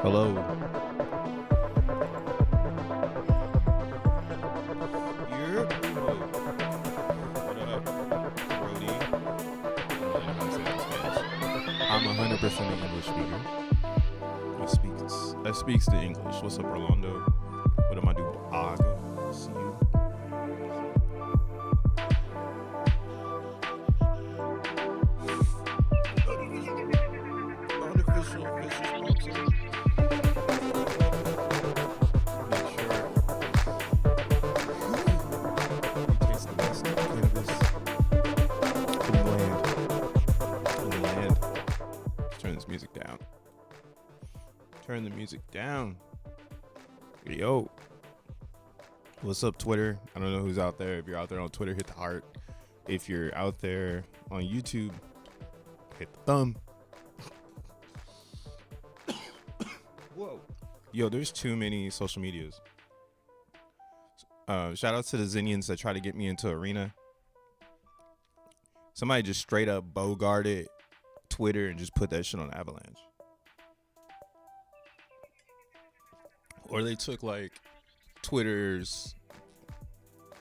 Hello. What up, Brody? I'm 100% an English speaker. I speaks the English. What's up, Rolando? What am I doing? Aga. See you. Unofficial sponsor. Turn the music down. Yo. What's up, Twitter? I don't know who's out there. If you're out there on Twitter, hit the heart. If you're out there on YouTube, hit the thumb. Whoa. Yo, there's too many social medias. Shout out to the Xenians that try to get me into Arena. Somebody just straight up bogarted Twitter and just put that shit on Avalanche. Or they took like Twitter's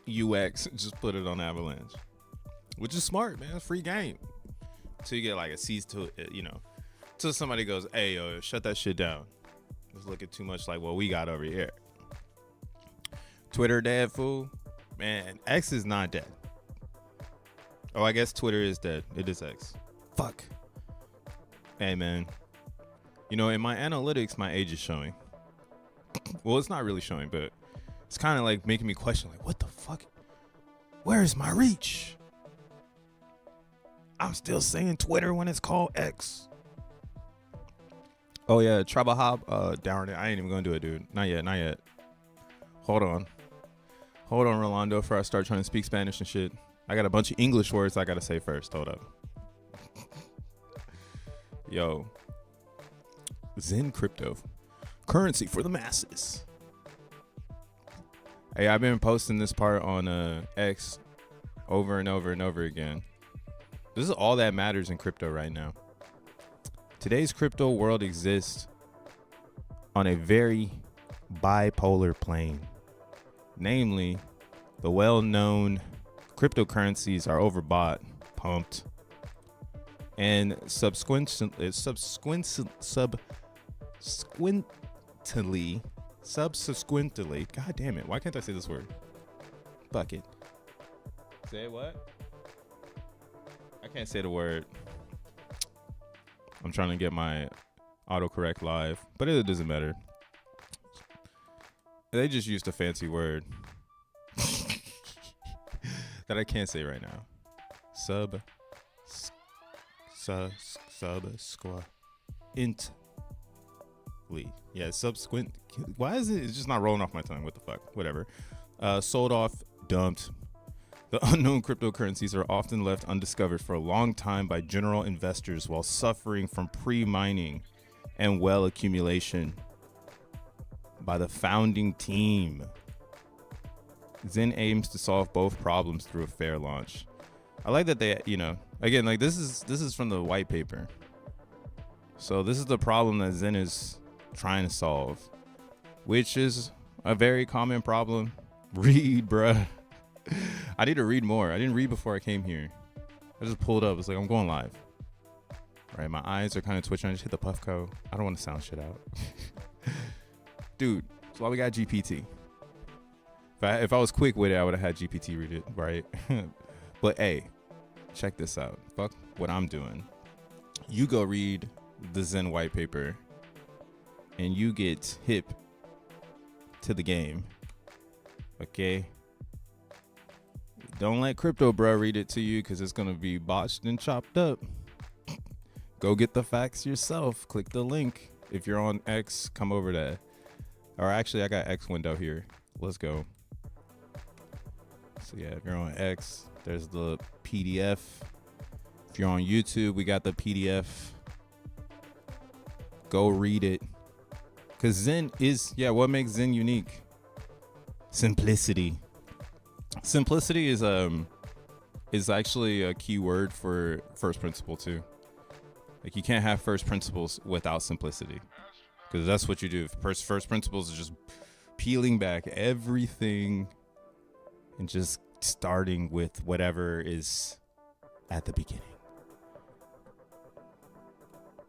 UX and just put it on Avalanche, which is smart, man. Free game. So you get like a cease to it, till somebody goes, hey, yo, shut that shit down. It's looking too much like what we got over here. Twitter dead, fool. Man, X is not dead. Oh, I guess Twitter is dead. It is X. Fuck. Hey, man. In my analytics, my age is showing. Well, it's not really showing, but it's kind of like making me question, like, what the fuck? Where is my reach? I'm still saying Twitter when it's called X. Oh, yeah, Tribal Hop, darn it. I ain't even gonna do it, dude. Not yet. Hold on, Rolando, before I start trying to speak Spanish and shit. I got a bunch of English words I gotta say first. Hold up. Yo. Zen crypto. Currency for the masses. Hey, I've been posting this part on X over and over and over again. This is all that matters in crypto right now. Today's crypto world exists on a very bipolar plane. Namely, the well-known cryptocurrencies are overbought, pumped, and subsequently, god damn it, why can't I say this word? Bucket. Say what? I can't say the word. I'm trying to get my autocorrect live, but it doesn't matter. They just used a fancy word that I can't say right now. Yeah, subsequent. Why is it? It's just not rolling off my tongue. What the fuck? Whatever. Sold off, dumped. The unknown cryptocurrencies are often left undiscovered for a long time by general investors while suffering from pre-mining and well accumulation by the founding team. XEN aims to solve both problems through a fair launch. I like that they, again, like this is from the white paper. So this is the problem that XEN is trying to solve, which is a very common problem. Read, bruh. I need to read more. I didn't read before I came here. I just pulled up. It's like I'm going live. All right, my eyes are kind of twitching. I just hit the Puffco. I don't want to sound shit out. Dude, that's why we got GPT. If I was quick with it, I would have had GPT read it, right? But hey, check this out. Fuck what I'm doing. You go read the XEN white paper and you get hip to the game. Okay? Don't let Crypto Bro read it to you because it's going to be botched and chopped up. Go get the facts yourself. Click the link. If you're on X, come over there. Or actually, I got X window here. Let's go. So yeah, if you're on X, there's the PDF. If you're on YouTube, we got the PDF. Go read it. Because XEN is, what makes XEN unique? Simplicity. Simplicity is actually a key word for first principle too. Like you can't have first principles without simplicity. Because that's what you do. First principles is just peeling back everything and just starting with whatever is at the beginning.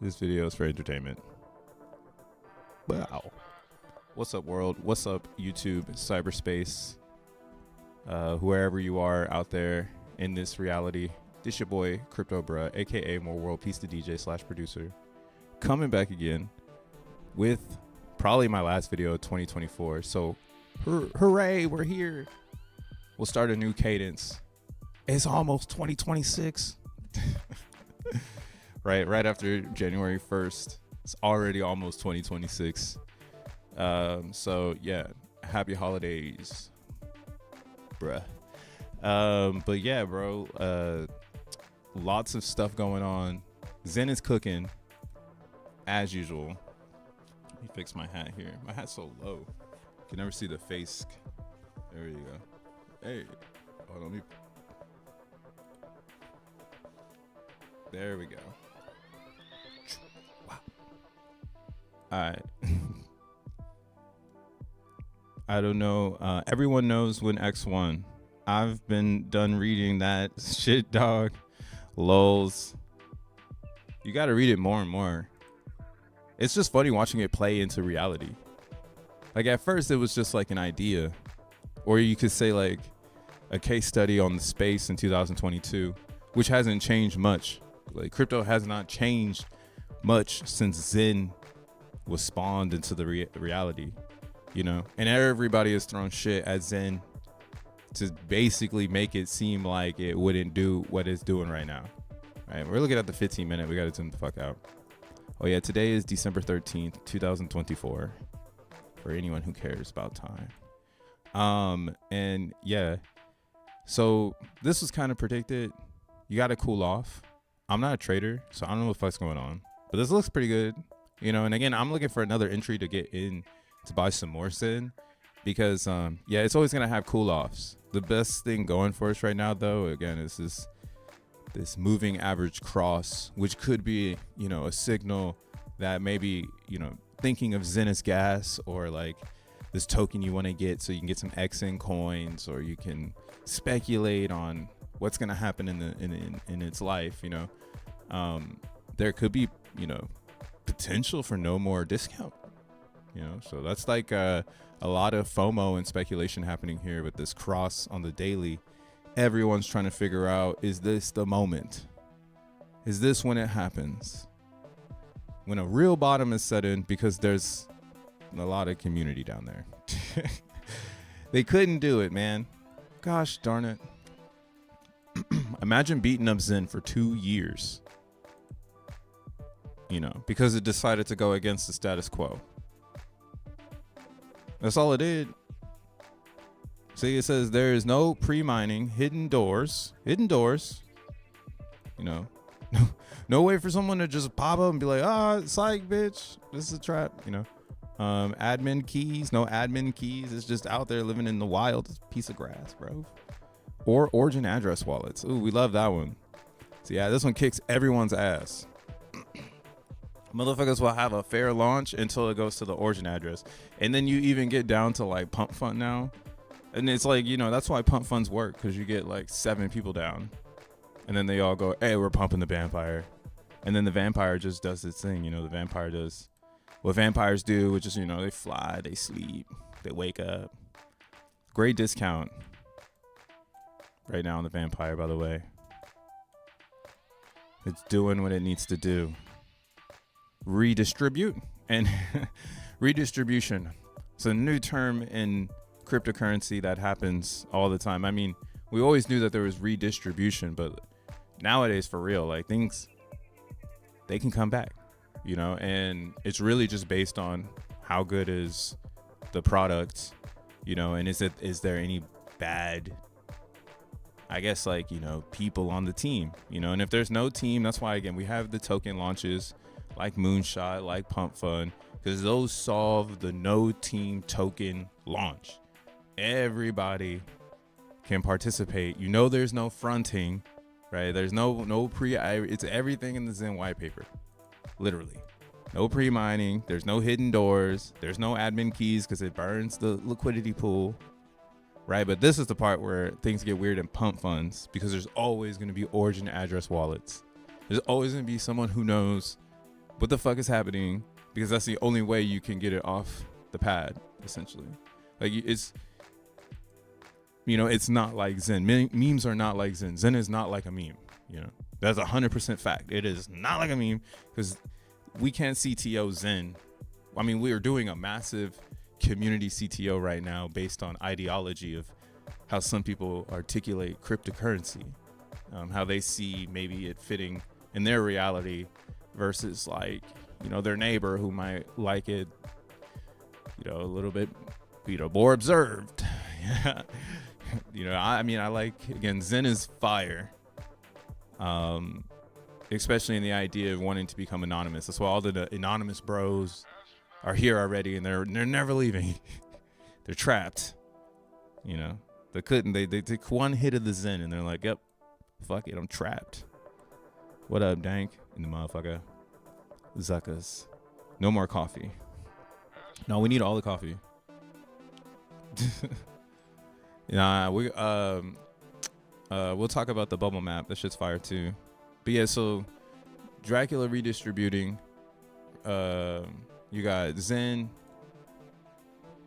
This video is for entertainment. Wow. What's up, world? What's up, YouTube, cyberspace, wherever you are out there in this reality. This your boy, Crypto Bruh, aka More World Peace the DJ / producer, coming back again with probably my last video of 2024. So hooray, we're here. We'll start a new cadence. It's almost 2026. right after January 1st. It's already almost 2026. So yeah, happy holidays, bruh. But yeah, bro, lots of stuff going on. XEN is cooking as usual. Let me fix my hat here. My hat's so low. You can never see the face. There you go. Hey, hold on. There we go. Wow. All right. I don't know. Everyone knows when X1. I've been done reading that shit, dog. Lols. You got to read it more and more. It's just funny watching it play into reality. Like at first it was just like an idea, or you could say like a case study on the space in 2022, which hasn't changed much. Like crypto has not changed much since XEN was spawned into the reality, you know, and everybody has thrown shit at XEN to basically make it seem like it wouldn't do what it's doing right now. All right, we're looking at the 15-minute. We got to tune the fuck out. Oh yeah, today is December 13th, 2024. For anyone who cares about time. And yeah, so this was kind of predicted. You got to cool off. I'm not a trader, so I don't know what the fuck's going on, but this looks pretty good, you know. And again, I'm looking for another entry to get in to buy some more XEN because yeah, it's always gonna have cool offs. The best thing going for us right now, though, again, is this moving average cross, which could be, you know, a signal that maybe, you know, thinking of XEN as gas, or like this token you want to get so you can get some XEN coins, or you can speculate on what's going to happen in its life, you know. There could be, you know, potential for no more discount, you know. So that's like a lot of FOMO and speculation happening here with this cross on the daily. Everyone's trying to figure out, is this the moment? Is this when it happens? When a real bottom is set in, because there's a lot of community down there. They couldn't do it, man. Gosh darn it. Imagine beating up XEN for 2 years. You know, because it decided to go against the status quo. That's all it did. See, it says there is no pre-mining, hidden doors, you know, no way for someone to just pop up and be like, psych, bitch, this is a trap, you know. Admin keys, no admin keys. It's just out there living in the wild. It's a piece of grass, bro. Or origin address wallets. Ooh, we love that one. So yeah, this one kicks everyone's ass. Motherfuckers will have a fair launch until it goes to the origin address. And then you even get down to like pump fund now. And it's like, you know, that's why pump funds work, because you get like 7 people down. And then they all go, hey, we're pumping the vampire. And then the vampire just does its thing. You know, the vampire does what vampires do, which is, you know, they fly, they sleep, they wake up. Great discount right now on the vampire, by the way. It's doing what it needs to do. Redistribute and redistribution. It's a new term in cryptocurrency that happens all the time. I mean, we always knew that there was redistribution, but nowadays, for real, like things, they can come back, and it's really just based on how good is the product, and is there any bad, I guess, like, people on the team, and if there's no team, that's why, again, we have the token launches like Moonshot, like Pump Fund, because those solve the no team token launch. Everybody can participate. There's no fronting, right? There's no it's everything in the Zen white paper, literally. No pre-mining. There's no hidden doors. There's no admin keys because it burns the liquidity pool, right? But this is the part where things get weird in pump funds, because there's always going to be origin address wallets. There's always going to be someone who knows what the fuck is happening, because that's the only way you can get it off the pad, essentially. Like, it's not like Zen. Memes are not like Zen. Zen is not like a meme. That's 100% fact. It is not like a meme, because we can't CTO Zen. I mean, we are doing a massive community CTO right now based on ideology of how some people articulate cryptocurrency, how they see maybe it fitting in their reality versus, like, their neighbor who might like it, a little bit, more observed. I mean, I like, again, Zen is fire. Especially in the idea of wanting to become anonymous. That's why all the anonymous bros are here already, and they're never leaving. They're trapped. They couldn't. They took one hit of the Zen, and they're like, "Yep, fuck it, I'm trapped." What up, Dank? In the motherfucker. Zuckas. No more coffee. No, we need all the coffee. We'll talk about the bubble map. That shit's fire too. But yeah, so Dracula redistributing. You got Zen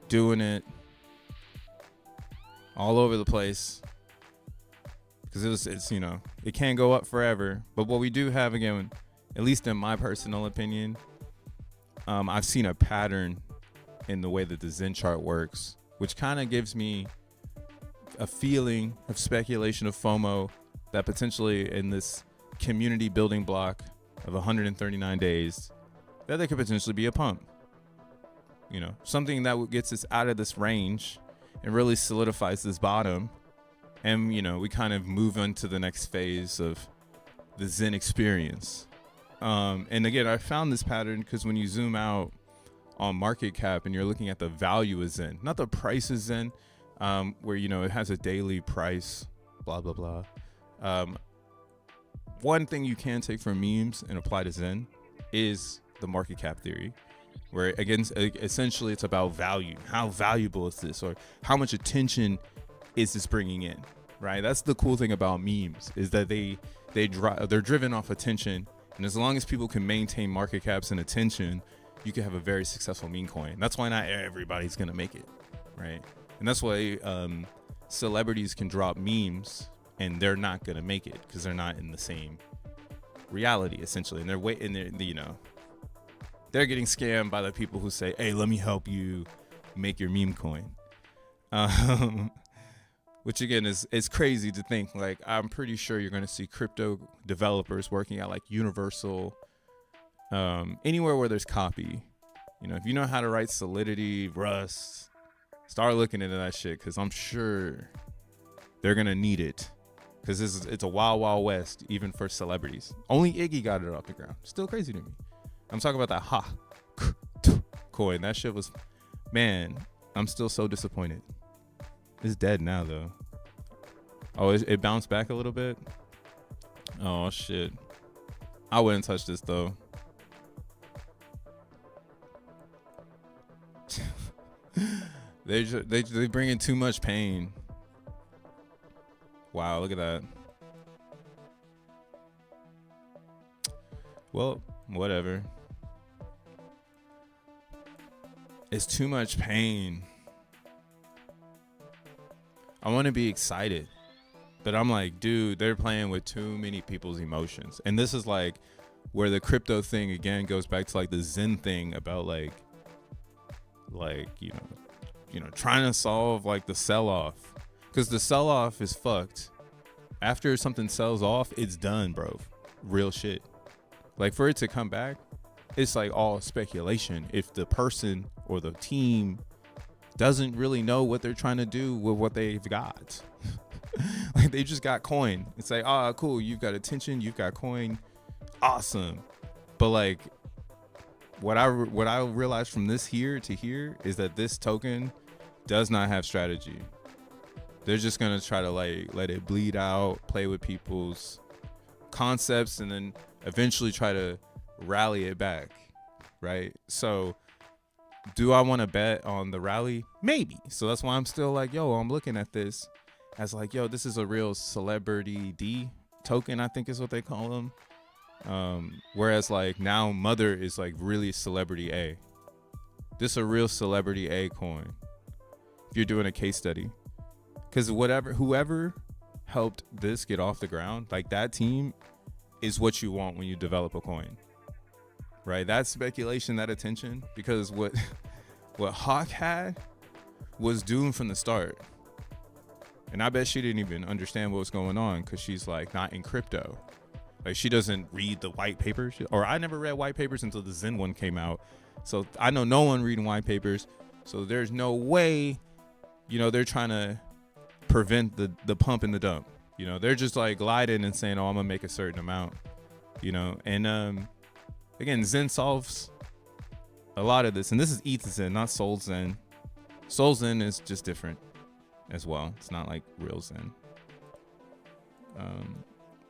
doing it all over the place, because it's it can't go up forever. But what we do have, again, at least in my personal opinion, I've seen a pattern in the way that the Zen chart works, which kind of gives me a feeling of speculation, of FOMO, that potentially in this community building block of 139 days, that there could potentially be a pump. Something that gets us out of this range and really solidifies this bottom. And, we kind of move into the next phase of the Zen experience. And again, I found this pattern because when you zoom out on market cap and you're looking at the value of Zen, not the price of Zen, where, it has a daily price, blah, blah, blah. One thing you can take from memes and apply to Zen is the market cap theory, where, again, essentially it's about value. How valuable is this? Or how much attention is this bringing in, right? That's the cool thing about memes, is that they're driven off attention. And as long as people can maintain market caps and attention, you can have a very successful meme coin. That's why not everybody's going to make it, right? And that's why celebrities can drop memes and they're not going to make it, because they're not in the same reality, essentially. And they're getting scammed by the people who say, hey, let me help you make your meme coin. Which, again, is crazy to think. Like, I'm pretty sure you're going to see crypto developers working at, like, Universal, anywhere where there's copy. If you know how to write Solidity, Rust, start looking into that shit, because I'm sure they're going to need it. Because it's a wild, wild west, even for celebrities. Only Iggy got it off the ground. Still crazy to me. I'm talking about that coin. That shit was, man, I'm still so disappointed. It's dead now, though. Oh, it bounced back a little bit? Oh, shit. I wouldn't touch this, though. They bring in too much pain. Wow, look at that. Well, whatever. It's too much pain. I want to be excited. But I'm like, dude, they're playing with too many people's emotions. And this is like where the crypto thing again goes back to like the Zen thing about like trying to solve like the sell-off, because the sell-off is fucked. After something sells off, it's done, bro. Real shit. Like for it to come back, it's like all speculation if the person or the team doesn't really know what they're trying to do with what they've got. Like they just got coin. It's like, ah, cool, you've got attention, you've got coin, awesome. But like what I realized from this here to here is that this token does not have strategy. They're just gonna try to like let it bleed out, play with people's concepts, and then eventually try to rally it back, right? So do I want to bet on the rally? Maybe. So that's why I'm still like, yo, I'm looking at this as like, yo, this is a real celebrity D token, I think is what they call them. Whereas like now Mother is like really celebrity A. This is a real celebrity A coin if you're doing a case study. Because whoever helped this get off the ground, like that team is what you want when you develop a coin, right? That speculation, that attention, because what Hawk had was doomed from the start. And I bet she didn't even understand what was going on because she's like not in crypto. Like she doesn't read the white papers, or I never read white papers until the Zen one came out. So I know no one reading white papers. So there's no way, they're trying to prevent the pump and the dump. They're just like gliding and saying, oh, I'm gonna make a certain amount, and again, Zen solves a lot of this, and this is XEN, not solXEN. solXEN is just different as well. It's not like real Zen.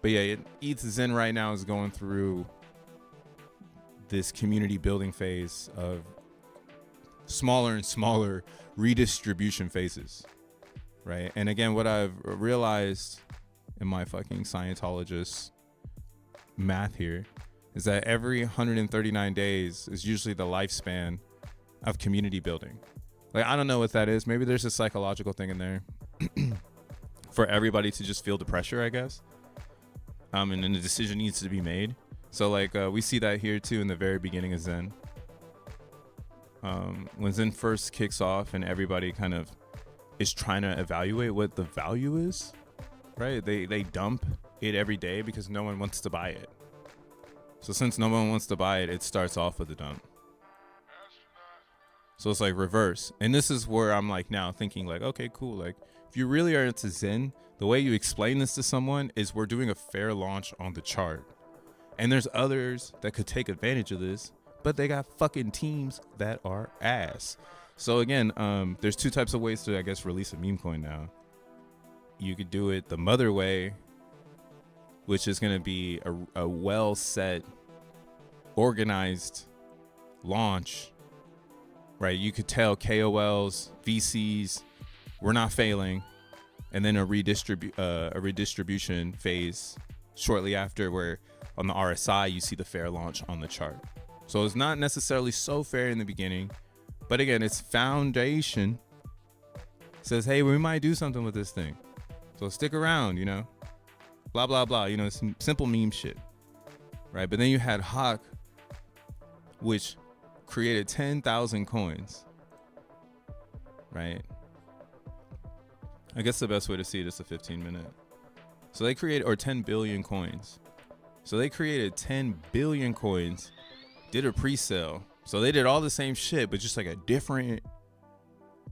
But yeah, XEN right now is going through this community building phase of smaller and smaller redistribution phases, right? And again, what I've realized in my fucking Scientologist math here is that every 139 days is usually the lifespan of community building. Like, I don't know what that is. Maybe there's a psychological thing in there for everybody to just feel the pressure, I guess. And then the decision needs to be made. So like we see that here too in the very beginning of Zen. When Zen first kicks off and everybody kind of is trying to evaluate what the value is, right? They dump it every day because no one wants to buy it. So since no one wants to buy it, it starts off with a dump. So it's like reverse. And this is where I'm like now thinking like, okay, cool. Like if you really are into Zen, the way you explain this to someone is we're doing a fair launch on the chart. And there's others that could take advantage of this, but they got fucking teams that are ass. So again, there's two types of ways to, I guess, release a meme coin now. You could do it the Mother way, which is going to be a well set, organized launch, right? You could tell KOLs, VCs, we're not failing, and then a redistribution phase shortly after, where on the RSI you see the fair launch on the chart. So it's not necessarily so fair in the beginning, but again, its foundation says, hey, we might do something with this thing, so stick around, blah blah blah, some simple meme shit, right? But then you had Hawk, which created 10,000 coins, right? I guess the best way to see it is a 15-minute. So they created, or 10 billion coins. So they created 10 billion coins, did a pre-sale. So they did all the same shit, but just like a different,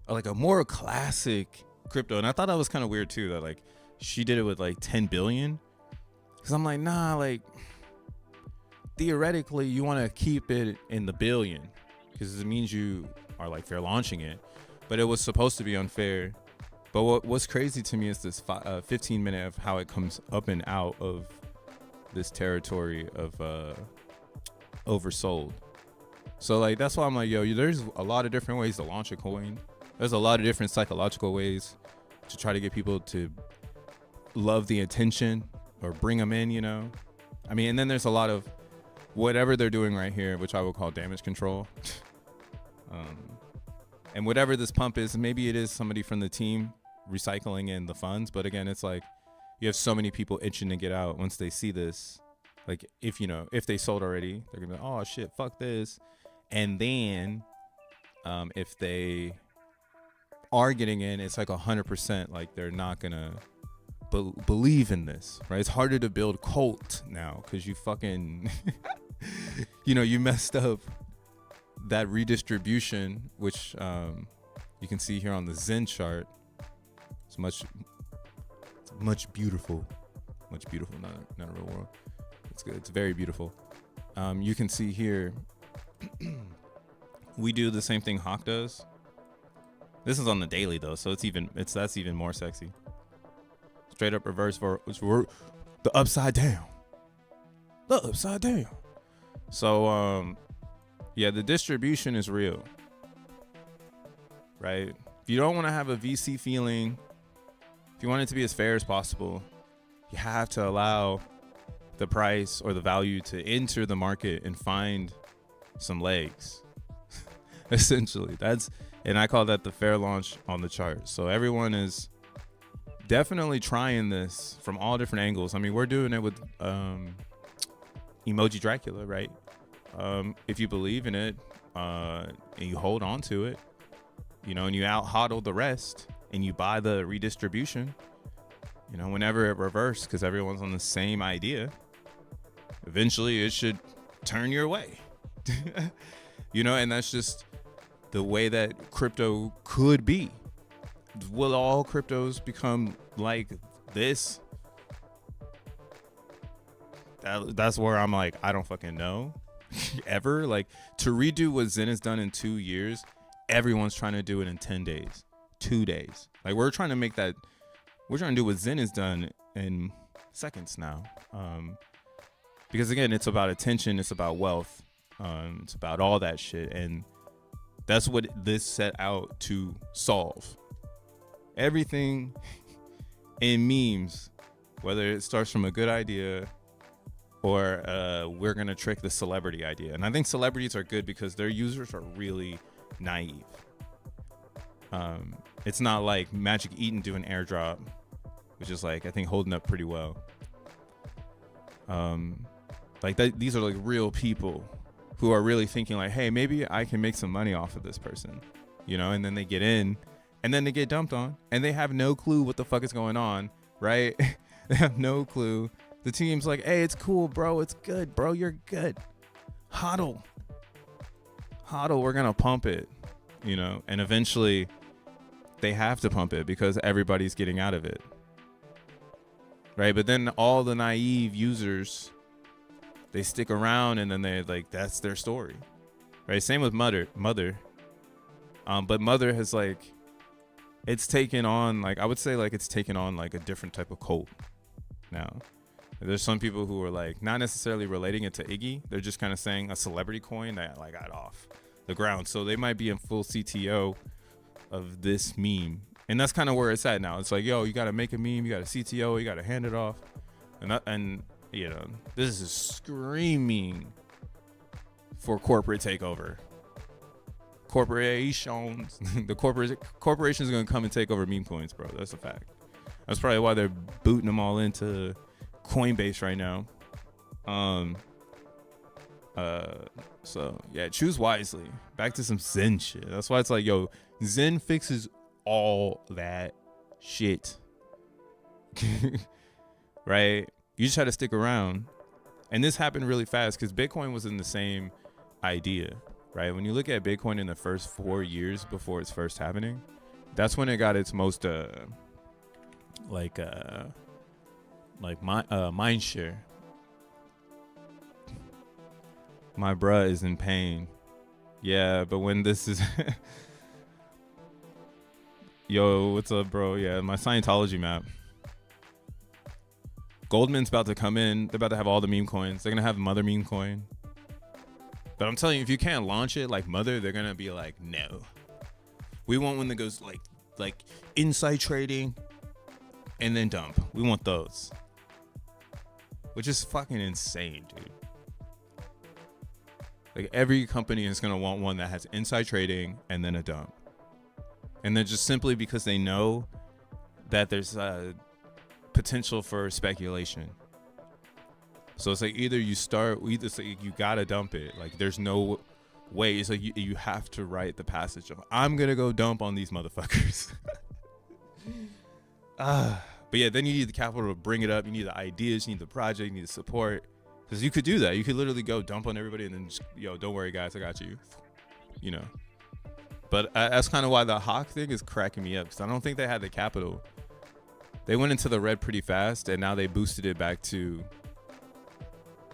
like a more classic crypto. And I thought that was kind of weird too, that like she did it with like 10 billion. Cause I'm like, nah, like theoretically you want to keep it in the billion because it means you are like fair launching it, but it was supposed to be unfair. But what's crazy to me is this 15-minute of how it comes up and out of this territory of oversold. So like that's why I'm like, yo, there's a lot of different ways to launch a coin. There's a lot of different psychological ways to try to get people to love the attention or bring them in, I mean, and then there's a lot of whatever they're doing right here, which I will call damage control. And whatever this pump is, maybe it is somebody from the team recycling in the funds, but again, it's like you have so many people itching to get out once they see this. Like if they sold already, they're gonna be like, oh shit, fuck this. And then if they are getting in, it's like 100%. Like they're not gonna believe in this, right? It's harder to build cult now because you fucking, you messed up that redistribution, which you can see here on the XEN chart. It's much beautiful, not a real world. It's good. It's very beautiful. You can see here, we do the same thing Hawk does. This is on the daily though, so that's even more sexy. Straight up reverse for the upside down. The upside down. So yeah, the distribution is real. Right? If you don't want to have a VC feeling, if you want it to be as fair as possible, you have to allow the price or the value to enter the market and find some legs. Essentially, and I call that the fair launch on the chart. So everyone is definitely trying this from all different angles. I mean, we're doing it with Emoji Dracula, right? If you believe in it and you hold on to it, and you out hodl the rest and you buy the redistribution, whenever it reverses, because everyone's on the same idea, eventually it should turn your way. And that's just the way that crypto could be. Will all cryptos become like this? That's where I'm like, I don't fucking know. Ever. Like, to redo what XEN has done in 2 years, everyone's trying to do it in 10 days, 2 days. Like, we're trying to do what XEN has done in seconds now. Because again, it's about attention, it's about wealth, it's about all that shit, and that's what this set out to solve. Everything in memes, whether it starts from a good idea or we're gonna trick the celebrity idea. And I think celebrities are good because their users are really naive. It's not like Magic Eaton doing airdrop, which is like, I think, holding up pretty well. These are like real people who are really thinking like, hey, maybe I can make some money off of this person, and then they get in and then they get dumped on and they have no clue what the fuck is going on, right? They have no clue. The team's like, hey, it's cool, bro. It's good, bro. You're good. Hodl. We're going to pump it, and eventually they have to pump it because everybody's getting out of it. Right. But then all the naive users, they stick around and then they like, that's their story. Right. Same with Mother. But Mother has it's taken on it's taken on like a different type of cult now. There's some people who are like not necessarily relating it to Iggy. They're just kind of saying a celebrity coin that like got off the ground. So they might be in full CTO of this meme. And that's kind of where it's at now. It's like, yo, you got to make a meme. You got a CTO. You got to hand it off. And this is screaming for corporate takeover. Corporations. The corporations are going to come and take over meme coins, bro. That's a fact. That's probably why they're booting them all into Coinbase right now. So yeah, choose wisely. Back to some XEN shit. That's why it's like, yo, XEN fixes all that shit. Right? You just had to stick around. And this happened really fast because Bitcoin was in the same idea, right? When you look at Bitcoin in the first 4 years before it's first happening, that's when it got its most mind share. My bruh is in pain. Yeah, but when this is yo, what's up, bro? Yeah, my Scientology map. Goldman's about to come in. They're about to have all the meme coins. They're gonna have Mother meme coin. But I'm telling you, if you can't launch it like Mother, they're gonna be like, no. We want one that goes like inside trading and then dump. We want those. Which is fucking insane, dude. Like every company is gonna want one that has inside trading and then a dump. And then just simply because they know that there's potential for speculation. So it's like either it's like you gotta dump it. Like there's no way. It's like you have to write the passage of I'm gonna go dump on these motherfuckers. But yeah, then you need the capital to bring it up. You need the ideas. You need the project. You need the support. Because you could do that. You could literally go dump on everybody and then just, don't worry guys, I got you. But that's kind of why the Hawk thing is cracking me up, because I don't think they had the capital. They went into the red pretty fast, and now they boosted it back to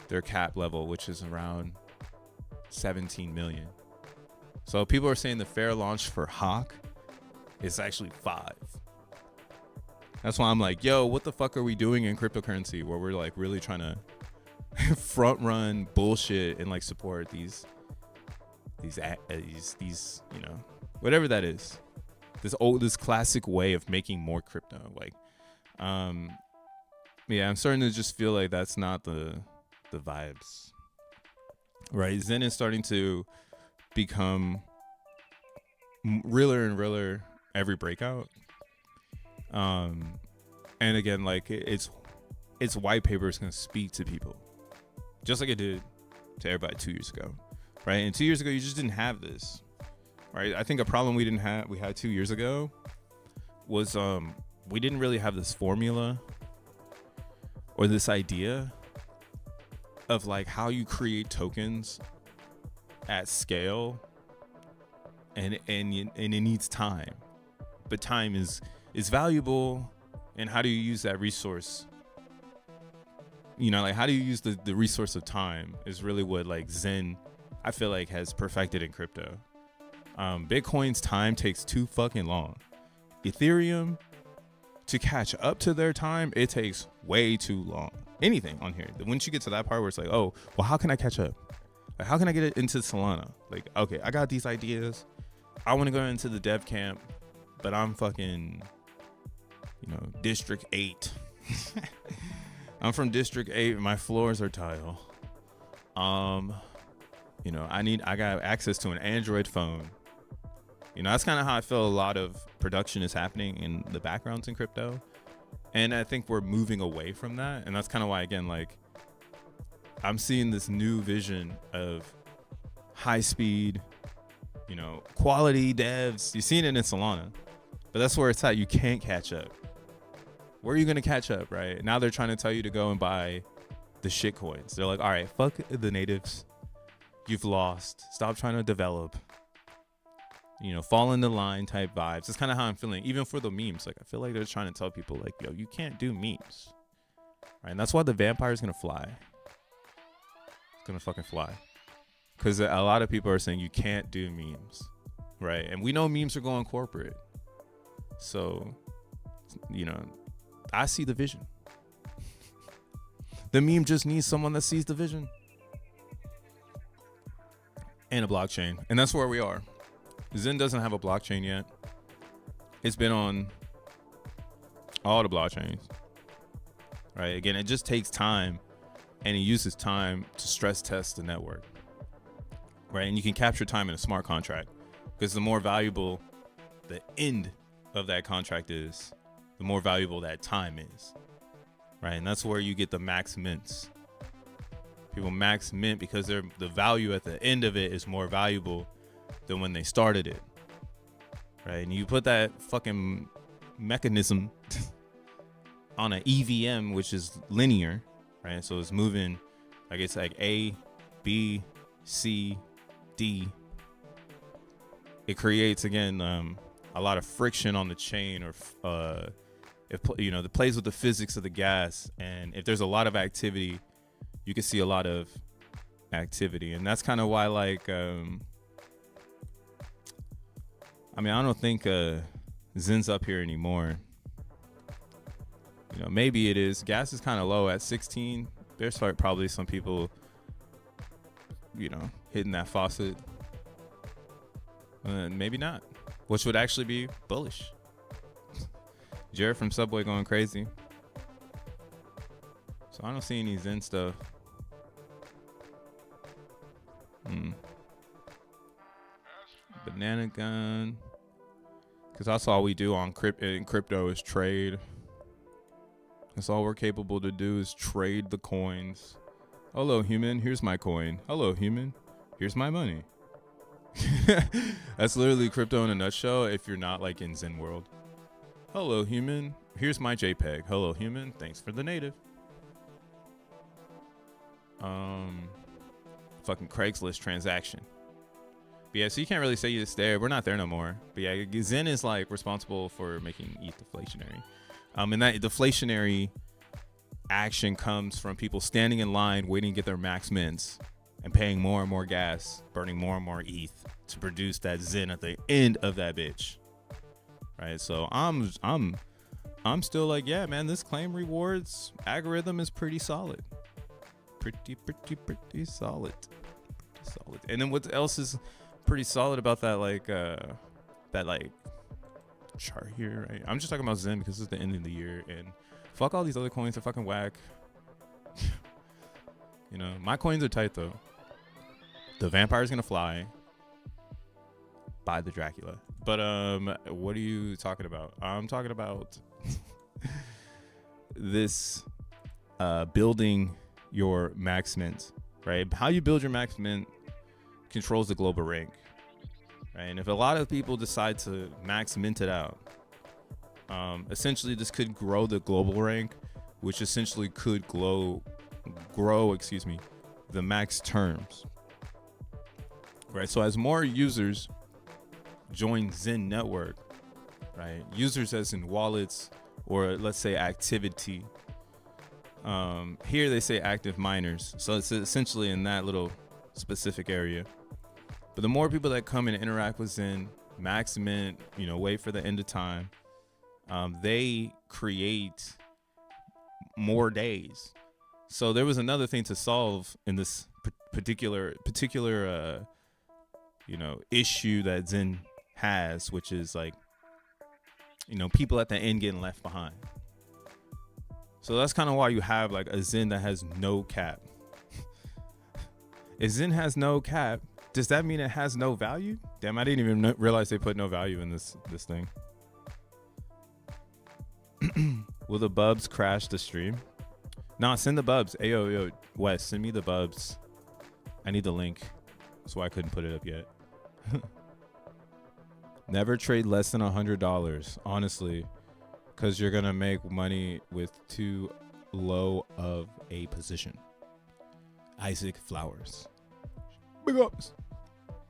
their cap level, which is around 17 million. So people are saying the fair launch for Hawk is actually 5. That's why I'm like, yo, what the fuck are we doing in cryptocurrency where we're like really trying to front run bullshit and like support these whatever that is, this classic way of making more crypto. Like I'm starting to just feel like that's not the vibes, right? Zen is starting to become realer and realer every breakout, and again, like its white paper is going to speak to people just like it did to everybody 2 years ago, right? And 2 years ago you just didn't have this, right? I think a problem we had 2 years ago was we didn't really have this formula or this idea of like how you create tokens at scale, and it needs time, but time is valuable. And how do you use that resource? Like how do you use the resource of time is really what like Zen, I feel like, has perfected in crypto. Bitcoin's time takes too fucking long. Ethereum, to catch up to their time, it takes way too long. Anything on here, once you get to that part where it's like, oh, well, how can I catch up? Like, how can I get it into Solana? Like, okay, I got these ideas. I want to go into the dev camp, but I'm fucking, District 8. I'm from District 8. My floors are tile. I got access to an Android phone. That's kind of how I feel a lot of production is happening in the backgrounds in crypto. And I think we're moving away from that. And that's kind of why, again, like, I'm seeing this new vision of high speed, quality devs. You've seen it in Solana, but that's where it's at. You can't catch up. Where are you going to catch up, right? Now they're trying to tell you to go and buy the shit coins. They're like, all right, fuck the natives. You've lost. Stop trying to develop. Fall in the line type vibes. That's kind of how I'm feeling. Even for the memes, like I feel like they're trying to tell people like, yo, you can't do memes, right? And that's why the vampire is gonna fly. It's gonna fucking fly, because a lot of people are saying you can't do memes, right? And we know memes are going corporate, so I see the vision. The meme just needs someone that sees the vision and a blockchain, and that's where we are. Zen doesn't have a blockchain yet. It's been on all the blockchains, right? Again, it just takes time, and it uses time to stress test the network, right? And you can capture time in a smart contract, because the more valuable the end of that contract is, the more valuable that time is, right? And that's where you get the max mints. People max mint because the value at the end of it is more valuable than when they started it, right? And you put that fucking mechanism on an EVM, which is linear, right? So it's moving, like it's like A, B, C, D. It creates, again, a lot of friction on the chain, or it plays with the physics of the gas. And if there's a lot of activity, you can see a lot of activity, and that's kind of why, like, I don't think Zen's up here anymore. Maybe it is. Gas is kind of low at 16. There's probably some people, hitting that faucet. Maybe not, which would actually be bullish. Jared from Subway going crazy. So I don't see any Zen stuff. Banana gun, because that's all we do on crypto is trade. That's all we're capable to do is trade the coins. Hello, human. Here's my coin. Hello, human. Here's my money. That's literally crypto in a nutshell if you're not like in Zen world. Hello, human. Here's my JPEG. Hello, human. Thanks for the native. Fucking Craigslist transaction. But yeah, so you can't really say it's there. We're not there no more. But yeah, Zen is like responsible for making ETH deflationary. And that deflationary action comes from people standing in line waiting to get their max mints and paying more and more gas, burning more and more ETH to produce that Zen at the end of that bitch. Right? So I'm still like, yeah, man, this claim rewards algorithm is pretty solid. Pretty solid. Pretty solid. And then what else is pretty solid about that chart here, right? I'm just talking about Zen because it's the end of the year and fuck all these other coins are fucking whack. You know, my coins are tight though. The vampire's gonna fly. Buy the Dracula. But what are you talking about? I'm talking about this building your max mint, right? How you build your max mint controls the global rank, right? And if a lot of people decide to max mint it out, essentially this could grow the global rank, which essentially could grow the max terms, right? So as more users join Zen network, right? Users as in wallets or let's say activity. Here they say active miners. So it's essentially in that little specific area. But the more people that come and interact with Zen, max mint, wait for the end of time, they create more days. So there was another thing to solve in this particular issue that Zen has, which is like, people at the end getting left behind. So that's kind of why you have like a Zen that has no cap. If Zen has no cap, does that mean it has no value? Damn, I didn't even realize they put no value in this thing. Will the bubs crash the stream? Nah, send the bubs. Hey, yo, Wes, send me the bubs. I need the link. That's why I couldn't put it up yet. Never trade less than $100, honestly, because you're going to make money with too low of a position. Isaac Flowers. Big ups.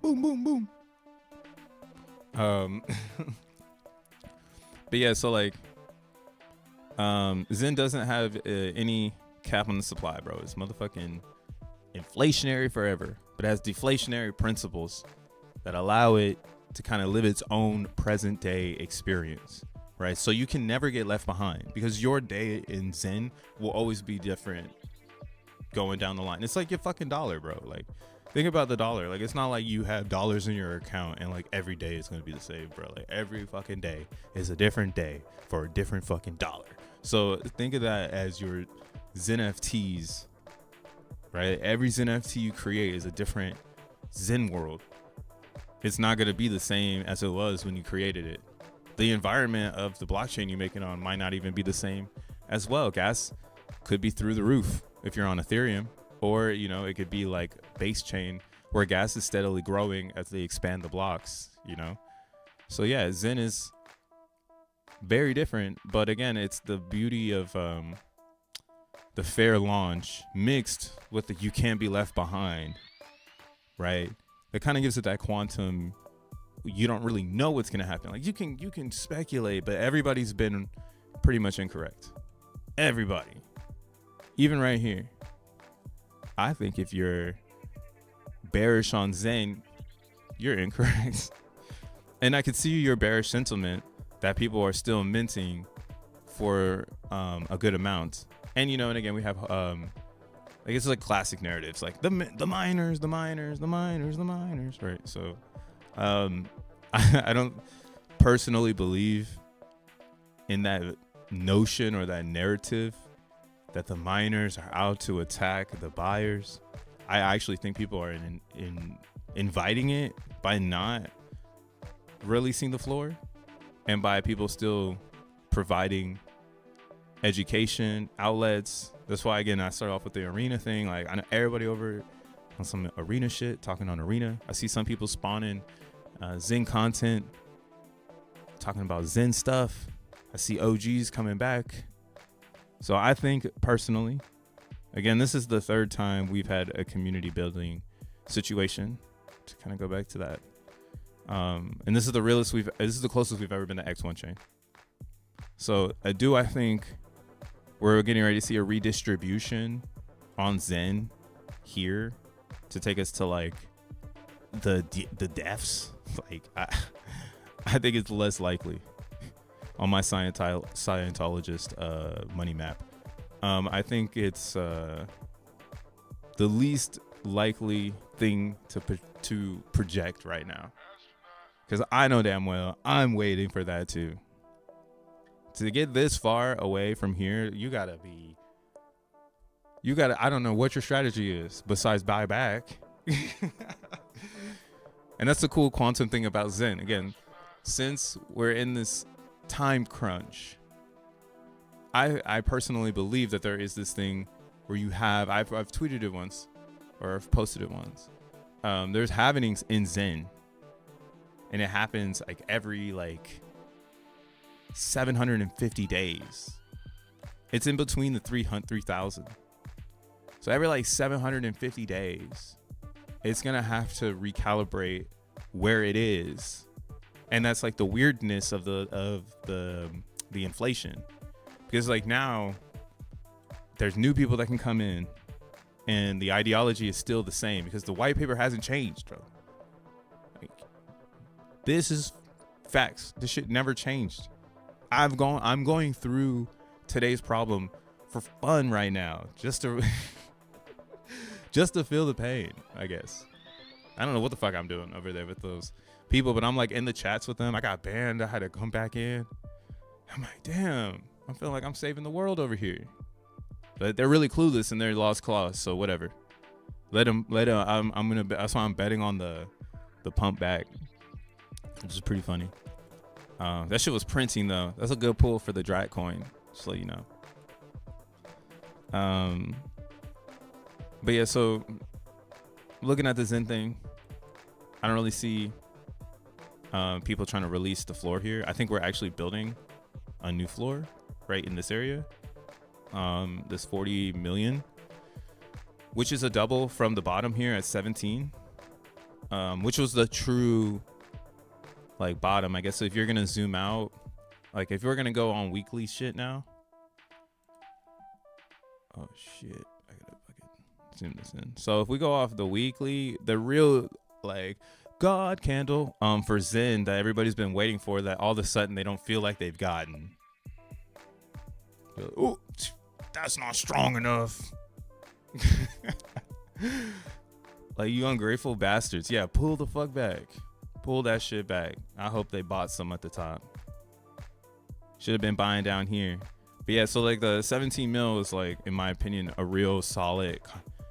Boom, boom, boom. But yeah, so like, Zen doesn't have any cap on the supply, bro. It's motherfucking inflationary forever, but it has deflationary principles that allow it to kind of live its own present day experience, right? So you can never get left behind because your day in Zen will always be different going down the line. It's like your fucking dollar, bro. Like, think about the dollar. Like, it's not like you have dollars in your account and like every day is going to be the same, bro. Like, every fucking day is a different day for a different fucking dollar. So think of that as your xeNFTs, right? Every xeNFT you create is a different Zen world. It's not going to be the same as it was when you created it. The environment of the blockchain you make it on might not even be the same as well. Gas could be through the roof if you're on Ethereum, or, it could be like base chain where gas is steadily growing as they expand the blocks, So yeah, Zen is very different, but again, it's the beauty of the fair launch mixed with the you can't be left behind, right? That kind of gives it that quantum. You don't really know what's gonna happen. Like you can speculate, but everybody's been pretty much incorrect. Everybody, even right here. I think if you're bearish on Zen, you're incorrect. And I could see your bearish sentiment that people are still minting for a good amount. And and again, we have like it's like classic narratives, like the miners, right? So I don't personally believe in that notion or that narrative that the miners are out to attack the buyers. I actually think people are inviting it by not releasing the floor and by people still providing education outlets. That's why, again, I started off with the arena thing. Like, I know everybody over on some arena shit, talking on arena. I see some people spawning Zen content, talking about Zen stuff. I see OGs coming back. So I think personally, again, this is the third time we've had a community building situation, to kind of go back to that. And this is the closest we've ever been to X1 chain. So I think we're getting ready to see a redistribution on Zen here to take us to like the deaths. Like I think it's less likely on my Scientologist money map. I think it's the least likely thing to project right now, because I know damn well I'm waiting for that too. To get this far away from here, you gotta I don't know what your strategy is besides buy back. And that's the cool quantum thing about Zen. Again, since we're in this time crunch, I personally believe that there is this thing where you have, I've tweeted it once, or I've posted it once. There's happenings in Zen, and it happens like every like 750 days. It's in between the 3,000. So every like 750 days, it's gonna have to recalibrate where it is, and that's like the weirdness of the inflation, because like now there's new people that can come in, and the ideology is still the same because the white paper hasn't changed, bro. Like, this is facts. This shit never changed. I'm going through today's problem for fun right now, just to just to feel the pain, I guess. I don't know what the fuck I'm doing over there with those people, but I'm like in the chats with them. I got banned. I had to come back in. I'm like, damn, I'm feeling like I'm saving the world over here. But they're really clueless in their lost cause, so whatever. Let them. That's why I'm betting on the pump back, which is pretty funny. That shit was printing though. That's a good pull for the Drat coin, just to let you know. But yeah, so looking at the Zen thing, I don't really see people trying to release the floor here. I think we're actually building a new floor right in this area. This 40 million, which is a double from the bottom here at 17, which was the true like bottom, I guess. So if you're gonna zoom out, like if you're gonna go on weekly shit now, oh shit, I gotta zoom this in. So if we go off the weekly, the real like God candle for Zen that everybody's been waiting for, that all of a sudden they don't feel like they've gotten. Oh, that's not strong enough. Like, you ungrateful bastards. Yeah, pull the fuck back. Pull that shit back. I hope they bought some at the top. Should have been buying down here. But yeah, so like the 17 mil is like, in my opinion, a real solid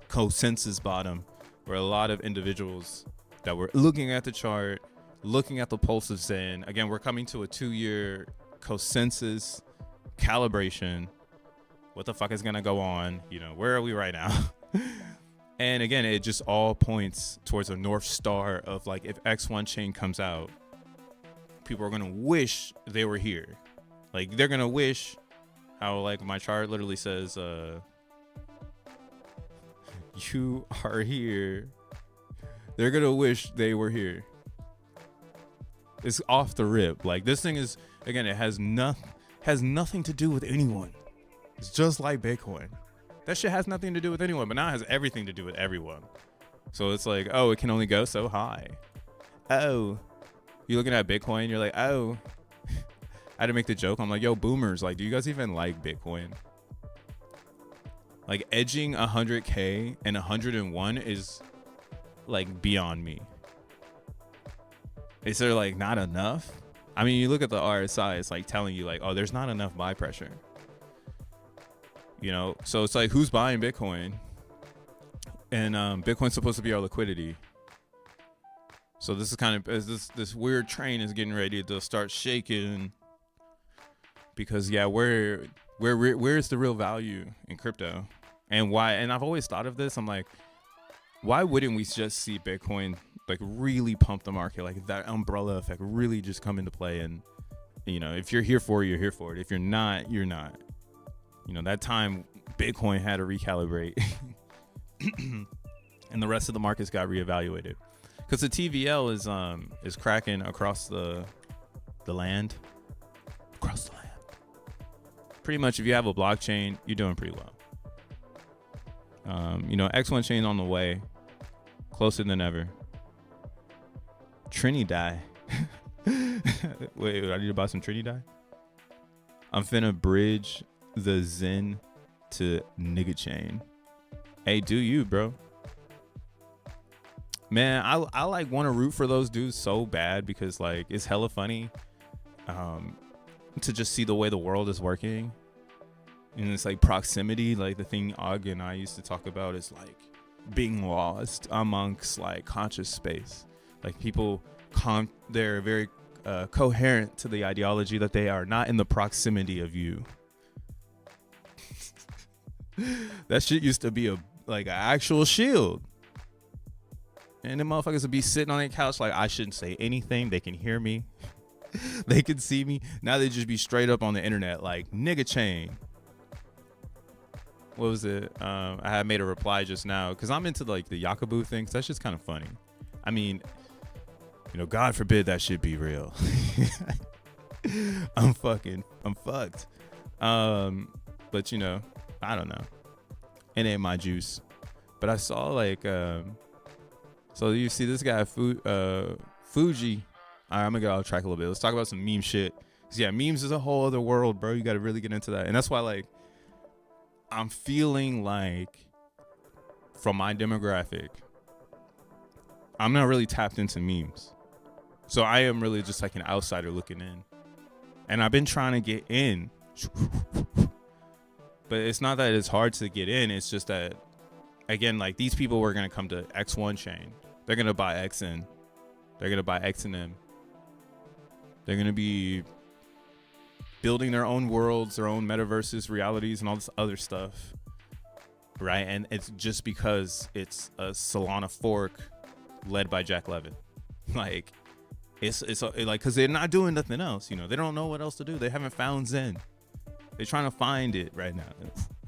consensus bottom, where a lot of individuals that were looking at the chart, looking at the pulse of Zen. Again, we're coming to a 2-year consensus calibration. What the fuck is gonna go on? You know, where are we right now? And again, it just all points towards a North Star of like, if X1 chain comes out, people are gonna wish they were here. Like, they're gonna wish how, like, my chart literally says, you are here. They're gonna wish they were here. It's off the rip. Like, this thing is, again, it has nothing to do with anyone. It's just like Bitcoin. That shit has nothing to do with anyone, but now it has everything to do with everyone. So it's like, oh, it can only go so high. Oh, you're looking at Bitcoin, you're like, oh. I had to make the joke. I'm like, yo, boomers, like, do you guys even like Bitcoin? Like, edging 100K and 101 is like beyond me. Is there like not enough? I mean, you look at the RSI, it's like telling you like, oh, there's not enough buy pressure. You know, so it's like, who's buying Bitcoin? And Bitcoin's supposed to be our liquidity. So this is kind of, as this weird train is getting ready to start shaking, because yeah, we're where's the real value in crypto, and why? And I've always thought of this. I'm like, why wouldn't we just see Bitcoin like really pump the market, like that umbrella effect really just come into play? And you know, if you're here for it, you're here for it. If you're not, you're not. You know, that time Bitcoin had to recalibrate, and the rest of the markets got reevaluated because the TVL is cracking across the land. Across the land. Pretty much, if you have a blockchain, you're doing pretty well. You know, X1 chain on the way, closer than ever. Trinidad. Wait, I need to buy some Trinidad. I'm finna bridge the XEN to nigga chain. Hey, do you, bro? Man, I like want to root for those dudes so bad because like it's hella funny. To just see the way the world is working, and it's like proximity, like the thing Og and I used to talk about is like being lost amongst like conscious space. Like people they're very coherent to the ideology that they are not in the proximity of you. That shit used to be like an actual shield, and the motherfuckers would be sitting on their couch like I shouldn't say anything, they can hear me. They can see me. Now they just be straight up on the internet like nigga chain. What was it? I had made a reply just now because I'm into like the Yakaboo thing. That's just kind of funny. I mean, you know, God forbid that shit be real. I'm fucked. But you know, I don't know. It ain't my juice. But I saw like, so you see this guy Fuji. All right, I'm gonna get off track a little bit. Let's talk about some meme shit. Yeah, memes is a whole other world, bro. You got to really get into that. And that's why, like, I'm feeling like from my demographic, I'm not really tapped into memes. So I am really just like an outsider looking in. And I've been trying to get in. But it's not that it's hard to get in. It's just that, again, like these people were going to come to X1 chain. They're going to buy XN. They're going to buy XNM. They're going to be building their own worlds, their own metaverses, realities, and all this other stuff, right? And it's just because it's a Solana fork led by Jack Levin. Like, it's like, because they're not doing nothing else, you know? They don't know what else to do. They haven't found Zen. They're trying to find it right now.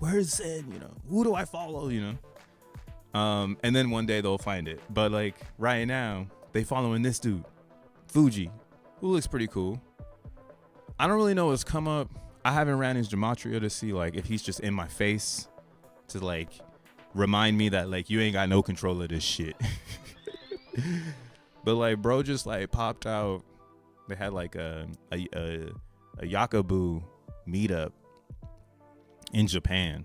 Where's Zen, you know? Who do I follow, you know? And then one day they'll find it. But, like, right now, they following this dude, Fuji, who looks pretty cool. I don't really know what's come up. I haven't ran his gematria to see like if he's just in my face to like remind me that like you ain't got no control of this shit. But like bro just like popped out. They had like a Yakaboo meetup in Japan.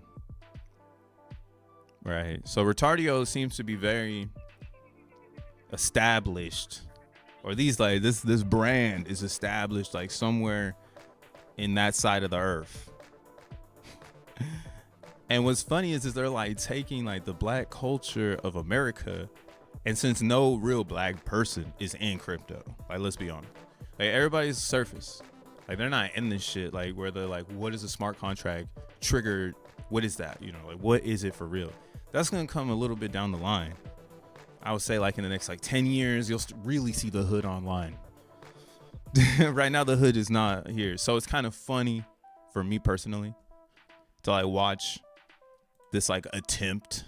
Right. So Retardio seems to be very established. Or these like this brand is established like somewhere in that side of the earth. And what's funny is they're like taking like the black culture of America, and since no real black person is in crypto, like let's be honest, like everybody's surface, like they're not in this shit like where they're like, what is a smart contract triggered? What is that? You know, like what is it for real? That's gonna come a little bit down the line. I would say like in the next like 10 years, you'll really see the hood online. Right now, the hood is not here. So it's kind of funny for me personally to like watch this like attempt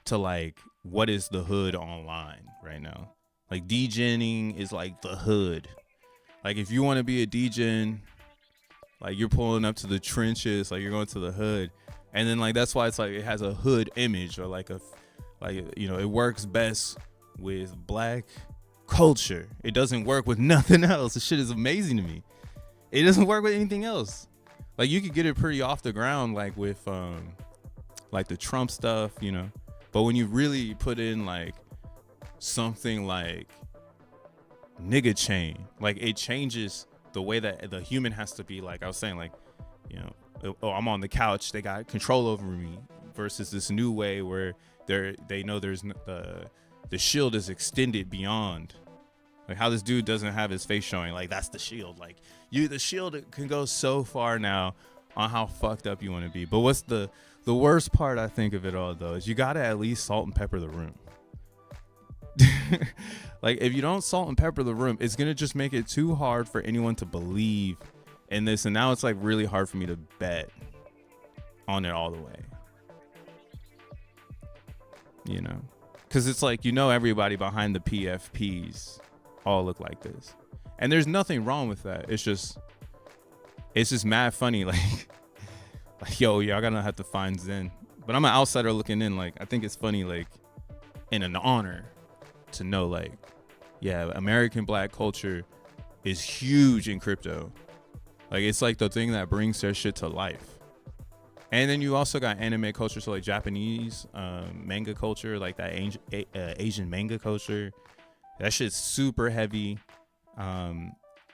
to like, what is the hood online right now? Like degening is like the hood. Like if you want to be a degen, like you're pulling up to the trenches, like you're going to the hood. And then like, that's why it's like, it has a hood image or like you know, it works best with black culture. It doesn't work with nothing else. This shit is amazing to me. It doesn't work with anything else. Like you could get it pretty off the ground, like with like the Trump stuff, you know. But when you really put in like something like nigga chain, like it changes the way that the human has to be. Like I was saying, like, you know, oh, I'm on the couch, they got control over me, versus this new way where they know there's the shield is extended beyond, like how this dude doesn't have his face showing, like that's the shield. Like the shield can go so far now on how fucked up you want to be. But what's the worst part, I think, of it all, though, is you got to at least salt and pepper the room. Like, if you don't salt and pepper the room, it's going to just make it too hard for anyone to believe in this. And now it's like really hard for me to bet on it all the way. You know, because it's like, you know, everybody behind the PFPs all look like this. And there's nothing wrong with that. It's just mad funny. Like yo, y'all gonna have to find Zen. But I'm an outsider looking in. Like, I think it's funny, like, and an honor to know, like, yeah, American black culture is huge in crypto. Like, it's like the thing that brings their shit to life. And then you also got anime culture, so like Japanese manga culture, like that Asian manga culture. That shit's super heavy,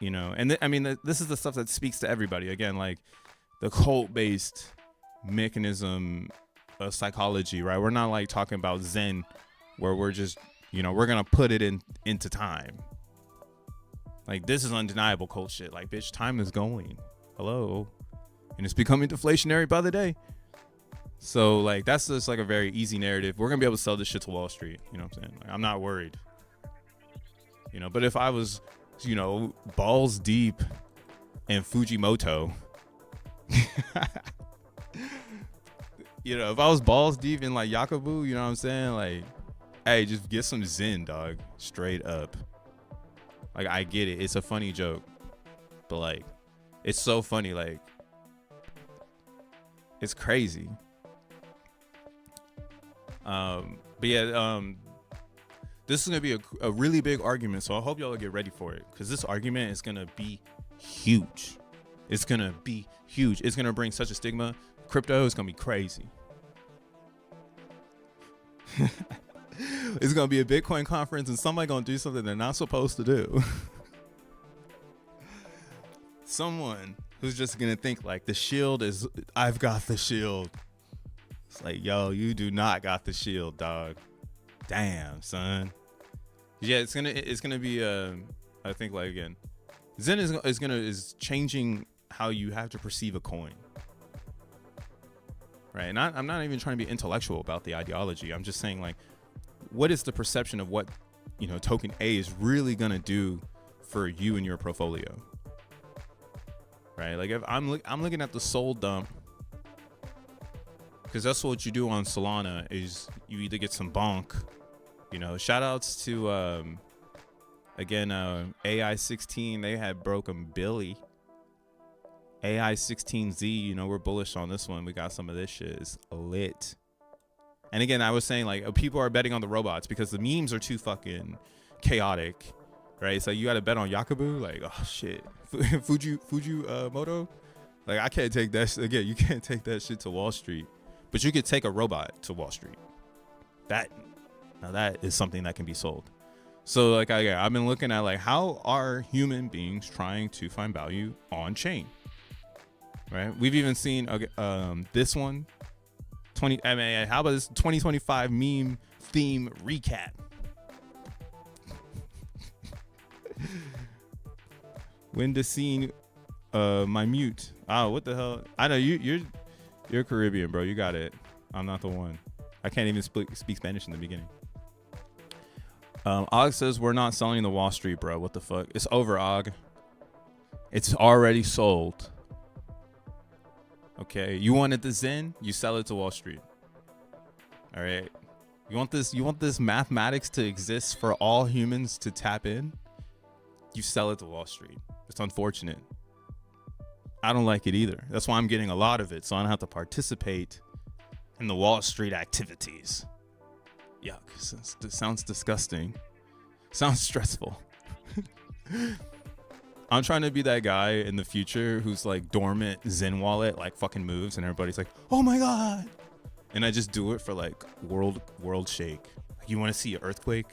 you know. And I mean, this is the stuff that speaks to everybody. Again, like the cult-based mechanism of psychology, right? We're not like talking about Zen, where we're just, you know, we're gonna put it into time. Like, this is undeniable cult shit. Like, bitch, time is going. Hello. And it's becoming deflationary by the day. So, like, that's just like a very easy narrative. We're gonna be able to sell this shit to Wall Street. You know what I'm saying? Like, I'm not worried. You know, but if I was, you know, balls deep in Fujimoto, you know, if I was balls deep in like Yakubu, you know what I'm saying? Like, hey, just get some Zen, dog. Straight up. Like, I get it. It's a funny joke. But like, it's so funny. Like, it's crazy. But yeah, this is gonna be a really big argument, so I hope y'all get ready for it, because this argument is gonna be huge. It's gonna be huge. It's gonna bring such a stigma. Crypto is gonna be crazy. It's gonna be a Bitcoin conference, and somebody gonna do something they're not supposed to do. Someone who's just gonna think like, the shield is, I've got the shield. It's like, yo, you do not got the shield, dog. Damn, son. Yeah, it's gonna be I think, like, again, Zen is changing how you have to perceive a coin, right? And I'm not even trying to be intellectual about the ideology. I'm just saying, like, what is the perception of what, you know, token A is really gonna do for you and your portfolio, right? Like, if I'm looking at the Sol dump, because that's what you do on Solana, is you either get some bonk, you know. Shout outs to again, AI16. They had broken Billy. AI16Z, you know, we're bullish on this one. We got some of this shit. It's lit. And again, I was saying, like, people are betting on the robots because the memes are too fucking chaotic, right? So you got to bet on Yakubu. Like, oh shit, Fujimoto. Like, I can't take that. Again, you can't take that shit to Wall Street, but you could take a robot to Wall Street. Now that is something that can be sold. So, like, I've been looking at, like, how are human beings trying to find value on chain, right? We've even seen this one. How about this 2025 meme theme recap? When the scene, my mute. Oh, what the hell? I know you're Caribbean, bro. You got it. I'm not the one. I can't even speak Spanish in the beginning. Og says, we're not selling the Wall Street, bro. What the fuck? It's over, Og. It's already sold. Okay, you wanted the Zen, you sell it to Wall Street. All right. You want this mathematics to exist for all humans to tap in? You sell it to Wall Street. It's unfortunate. I don't like it either. That's why I'm getting a lot of it, so I don't have to participate in the Wall Street activities. Yuck. It sounds disgusting. Sounds stressful. I'm trying to be that guy in the future who's like dormant Zen wallet, like fucking moves, and everybody's like, oh my God. And I just do it for like world shake. Like, you want to see an earthquake?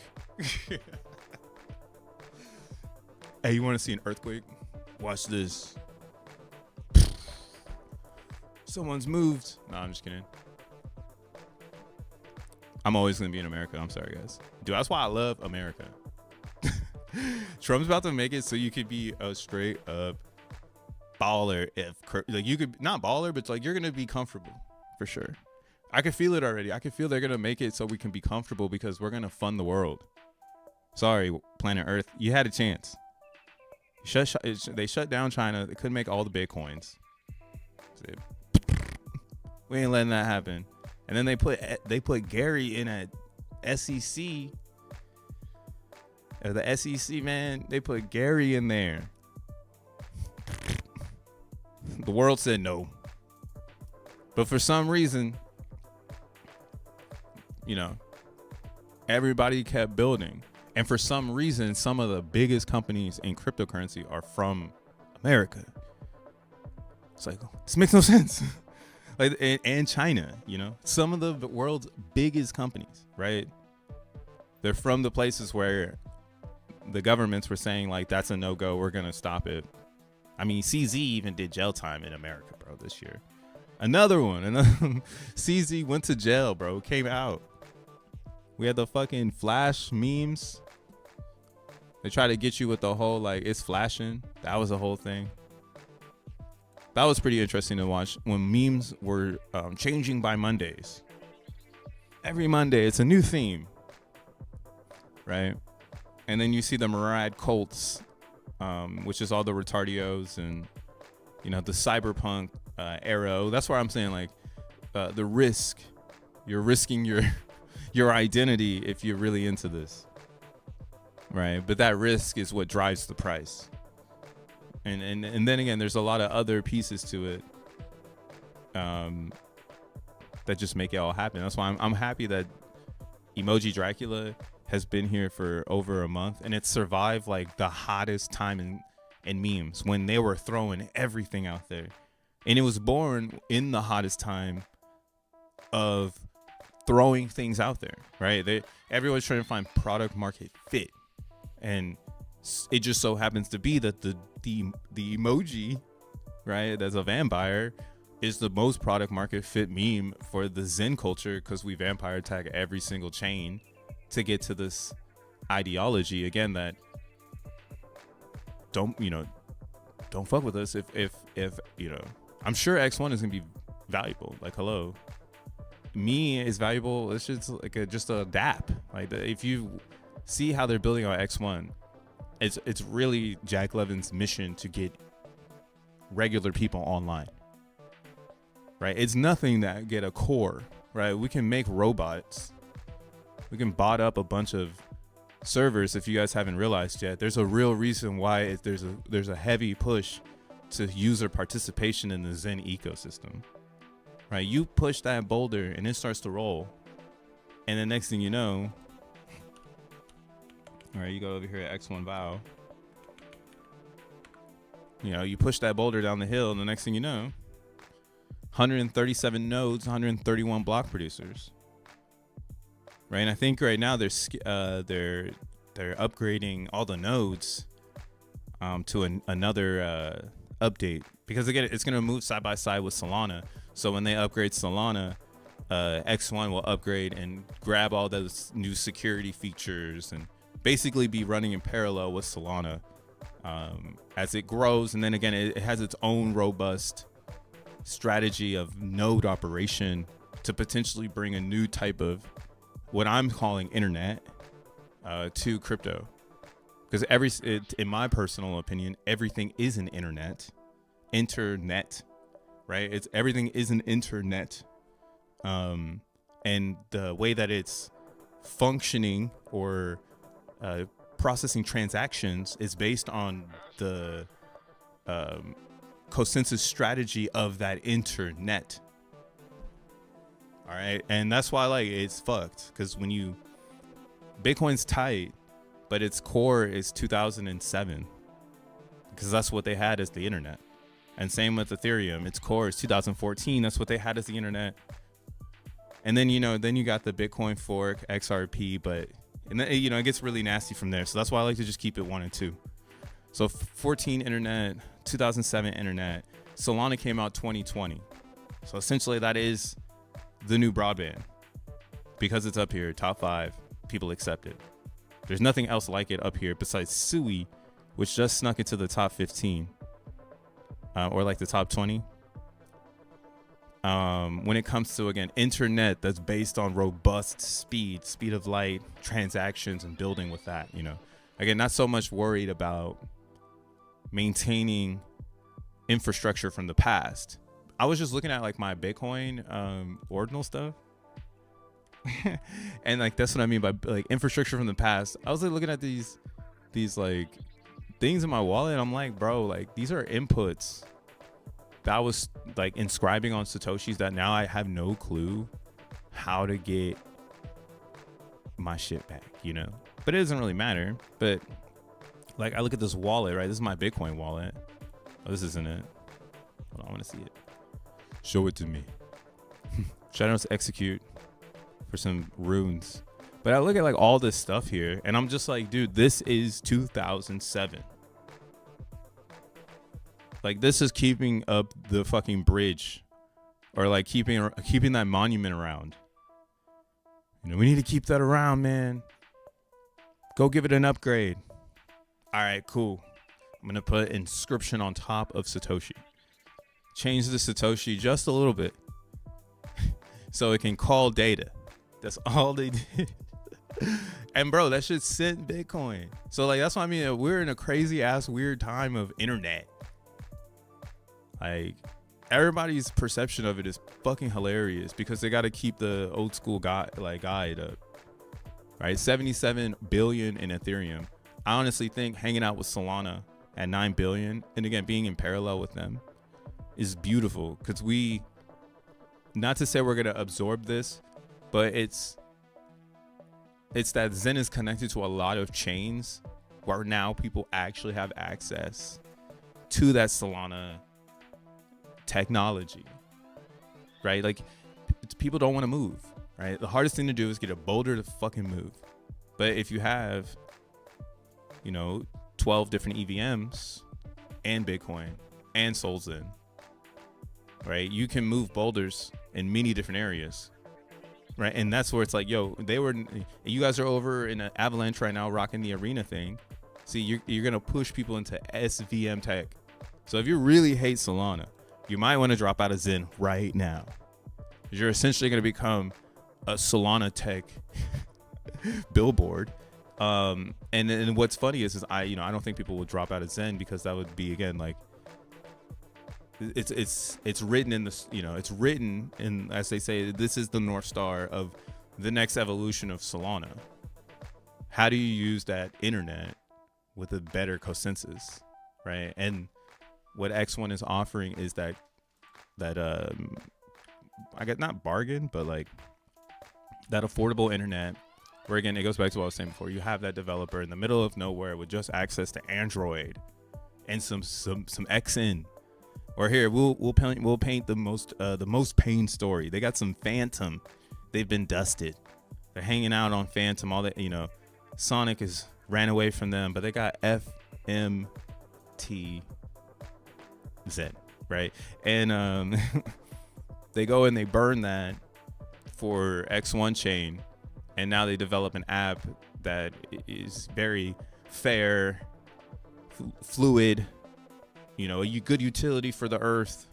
Hey, you want to see an earthquake? Watch this. Someone's moved. No, I'm just kidding. I'm always going to be in America. I'm sorry, guys. Dude, that's why I love America. Trump's about to make it so you could be a straight up baller if like you could not baller, but like you're gonna be comfortable for sure. I can feel it already. I can feel they're gonna make it so we can be comfortable because we're gonna fund the world. Sorry, planet Earth, you had a chance. They shut down China. They couldn't make all the Bitcoins. We ain't letting that happen. And then they put Gary in at SEC. The SEC, man, they put Gary in there. The world said no. But for some reason, you know, everybody kept building. And for some reason, some of the biggest companies in cryptocurrency are from America. It's like, this makes no sense. Like, and China, you know, some of the world's biggest companies, right? They're from the places where the governments were saying, like, that's a no-go. We're going to stop it. I mean, CZ even did jail time in America, bro, this year. Another one. CZ went to jail, bro. Came out. We had the fucking flash memes. They try to get you with the whole, like, it's flashing. That was the whole thing. That was pretty interesting to watch when memes were changing by Mondays. Every Monday, it's a new theme, right? And then you see the Murad cults, which is all the retardios and, you know, the cyberpunk arrow. That's where I'm saying, like, the risk. You're risking your identity if you're really into this, right? But that risk is what drives the price. And then again, there's a lot of other pieces to it that just make it all happen. That's why I'm happy that Emoji Dracula has been here for over a month, and it's survived like the hottest time in memes when they were throwing everything out there. And it was born in the hottest time of throwing things out there, right? Everyone's trying to find product market fit, and it just so happens to be that the emoji, right, as a vampire, is the most product market fit meme for the Zen culture, because we vampire tag every single chain to get to this ideology again that don't fuck with us if you know. I'm sure X1 is gonna be valuable. Like, hello, me is valuable. It's just like just a dApp. Like, if you see how they're building on X1, it's really Jack Levin's mission to get regular people online, right? It's nothing that get a core, right? We can make robots. We can bot up a bunch of servers. If you guys haven't realized yet, there's a real reason why there's a heavy push to user participation in the Zen ecosystem, right? You push that boulder and it starts to roll, and the next thing you know, all right, you go over here at X1 Vow. You know, you push that boulder down the hill, and the next thing you know, 137 nodes, 131 block producers. Right, and I think right now they're upgrading all the nodes to another update, because again, it's gonna move side by side with Solana. So when they upgrade Solana, X1 will upgrade and grab all those new security features and basically be running in parallel with Solana as it grows. And then again, it has its own robust strategy of node operation to potentially bring a new type of what I'm calling internet to crypto. Because in my personal opinion, everything is an internet, right? Everything is an internet. And the way that it's functioning or processing transactions is based on the consensus strategy of that internet. All right, and that's why, like, it's fucked, because when Bitcoin's tight, but its core is 2007, because that's what they had as the internet. And same with Ethereum, its core is 2014. That's what they had as the internet. And then you got the Bitcoin fork XRP, but and then, it gets really nasty from there. So that's why I like to just keep it 1 and 2. So 14 internet, 2007 internet. Solana came out 2020. So essentially that is the new broadband, because it's up here, top 5, people accept it. There's nothing else like it up here besides Sui, which just snuck into the top 15. or like the top 20. When it comes to, again, internet that's based on robust speed of light, transactions, and building with that, you know, again, not so much worried about maintaining infrastructure from the past. I was just looking at like my Bitcoin ordinal stuff. And like that's what I mean by like infrastructure from the past. I was like looking at these like things in my wallet, and I'm like, bro, like these are inputs that I was like inscribing on Satoshis that now I have no clue how to get my shit back, you know. But it doesn't really matter. But like I look at this wallet, right? This is my Bitcoin wallet. Oh, this isn't it. Hold on, I want to see it. Show it to me. Shout out to Execute for some runes. But I look at like all this stuff here, and I'm just like, dude, this is 2007. Like this is keeping up the fucking bridge, or like keeping that monument around. You know, we need to keep that around, man. Go give it an upgrade. All right, cool. I'm gonna put inscription on top of Satoshi. Change the Satoshi just a little bit so it can call data. That's all they did. And bro, that shit sent Bitcoin. So like that's what I mean. We're in a crazy ass weird time of internet. Like everybody's perception of it is fucking hilarious because they got to keep the old school guide up. Right, 77 billion in Ethereum. I honestly think hanging out with Solana at 9 billion, and again being in parallel with them, is beautiful because not to say we're gonna absorb this, but it's that Zen is connected to a lot of chains where now people actually have access to that Solana technology, right? Like people don't want to move, right? The hardest thing to do is get a boulder to fucking move. But if you have, you know, 12 different EVMs and Bitcoin and solXEN, right? You can move boulders in many different areas. Right, and that's where it's like, yo, you guys are over in an Avalanche right now rocking the arena thing. See, you're gonna push people into SVM tech. So if you really hate Solana, you might want to drop out of Zen right now. You're essentially gonna become a Solana tech billboard. And what's funny is I don't think people will drop out of Zen because that would be, again, like it's written in this, you know, it's written in, as they say, this is the North Star of the next evolution of Solana. How do you use that internet with a better consensus, right? And what X1 is offering is that I get not bargain, but like that affordable internet where, again, it goes back to what I was saying before. You have that developer in the middle of nowhere with just access to Android and some XN. Or here, we'll paint the most pain story. They got some Phantom. They've been dusted. They're hanging out on Phantom. All that, you know, Sonic ran away from them, but they got FMTZ, right? And they go and they burn that for X1 chain, and now they develop an app that is very fair, fluid. You know, a good utility for the earth,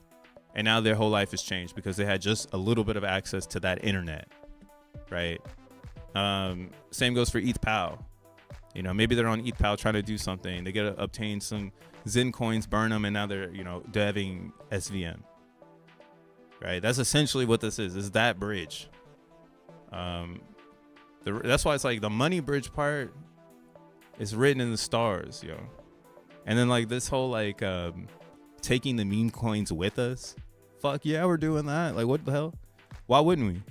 and now their whole life has changed because they had just a little bit of access to that internet, right? Same goes for ETH.POW. You know, maybe they're on ETH.POW trying to do something. They get to obtain some Zen coins, burn them, and now they're, you know, deving SVM, right? That's essentially what this is that bridge. That's why it's like the money bridge part is written in the stars, yo. And then like this whole like taking the meme coins with us, fuck yeah, we're doing that. Like what the hell? Why wouldn't we?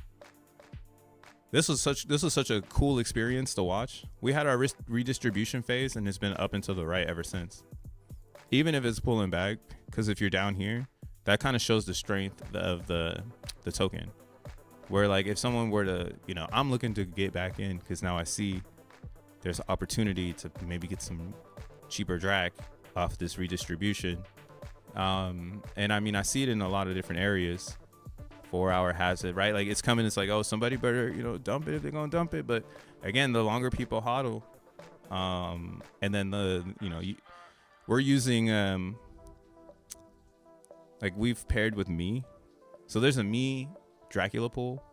This was such a cool experience to watch. We had our redistribution phase, and it's been up and to the right ever since. Even if it's pulling back, because if you're down here, that kind of shows the strength of the token. Where like if someone were to, you know, I'm looking to get back in because now I see there's opportunity to maybe get some cheaper drag off this redistribution, and I mean I see it in a lot of different areas. 4 Hour has it, right? Like it's coming, it's like, oh, somebody better, you know, dump it if they're gonna dump it. But again, the longer people hodl, and then we're using Like we've paired with me. So there's a me Dracula pool.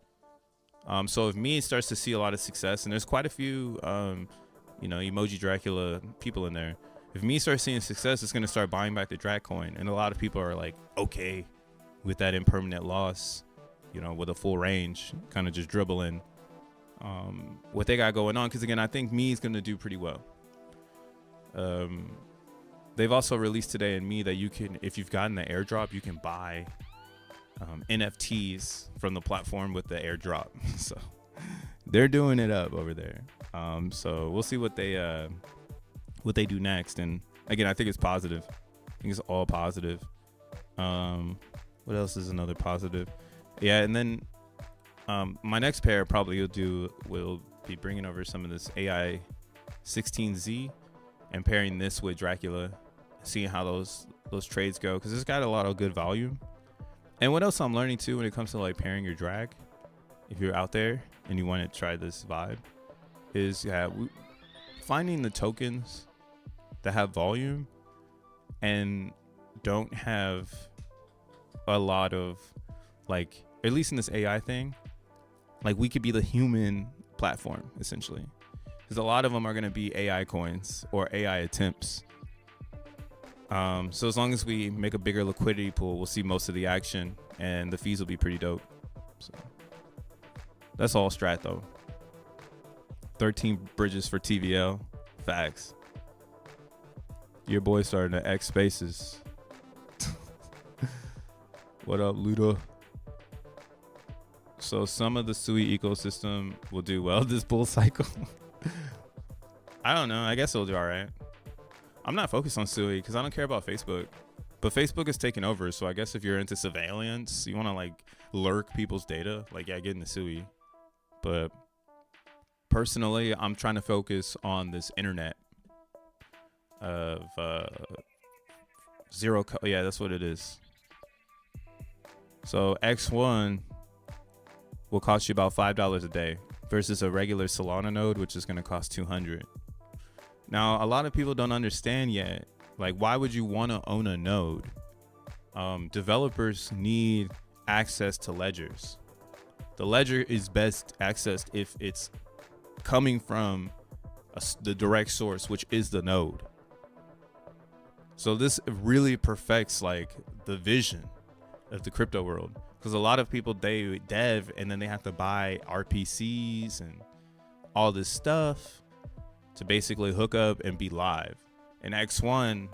So if me starts to see a lot of success, and there's quite a few, emoji Dracula people in there. If me starts seeing success, it's going to start buying back the Drac coin. And a lot of people are like, okay, with that impermanent loss, with a full range, kind of just dribbling what they got going on. Because again, I think me is going to do pretty well. They've also released today in me that you can, if you've gotten the airdrop, you can buy NFTs from the platform with the airdrop. So they're doing it up over there. So we'll see what they do next. And again, I think it's positive. I think it's all positive. What else is another positive? Yeah, and then my next pair probably will be bringing over some of this AI 16Z and pairing this with Dracula, seeing how those trades go, because it's got a lot of good volume. And what else I'm learning too when it comes to like pairing your drag, if you're out there and you want to try this vibe, is finding the tokens that have volume and don't have a lot of, like, at least in this AI thing, like we could be the human platform essentially, because a lot of them are going to be AI coins or AI attempts. So as long as we make a bigger liquidity pool, we'll see most of the action and the fees will be pretty dope. So that's all strat though. 13 bridges for TVL. Facts. Your boy starting to X spaces. What up, Luda? So some of the Sui ecosystem will do well this bull cycle. I don't know. I guess it'll do all right. I'm not focused on Sui because I don't care about Facebook. But Facebook is taking over. So I guess if you're into surveillance, you want to like lurk people's data, like, yeah, get into Sui. But personally, I'm trying to focus on this internet of zero. Yeah, that's what it is. So X1 will cost you about $5 a day versus a regular Solana node, which is going to cost $200. Now, a lot of people don't understand yet, like, why would you want to own a node? Developers need access to ledgers. The ledger is best accessed if it's coming from the direct source, which is the node. So this really perfects like the vision of the crypto world, because a lot of people, they dev and then they have to buy RPCs and all this stuff to basically hook up and be live. And X1,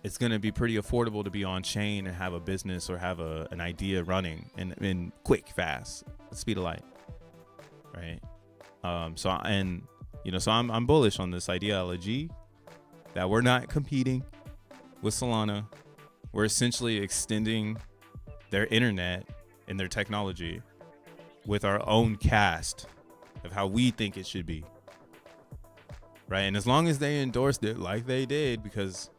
it's going to be pretty affordable to be on chain and have a business or have an idea running and quick, fast, speed of light, right? So I'm bullish on this ideology that we're not competing with Solana. We're essentially extending their internet and their technology with our own cast of how we think it should be. Right. And as long as they endorsed it like they did, because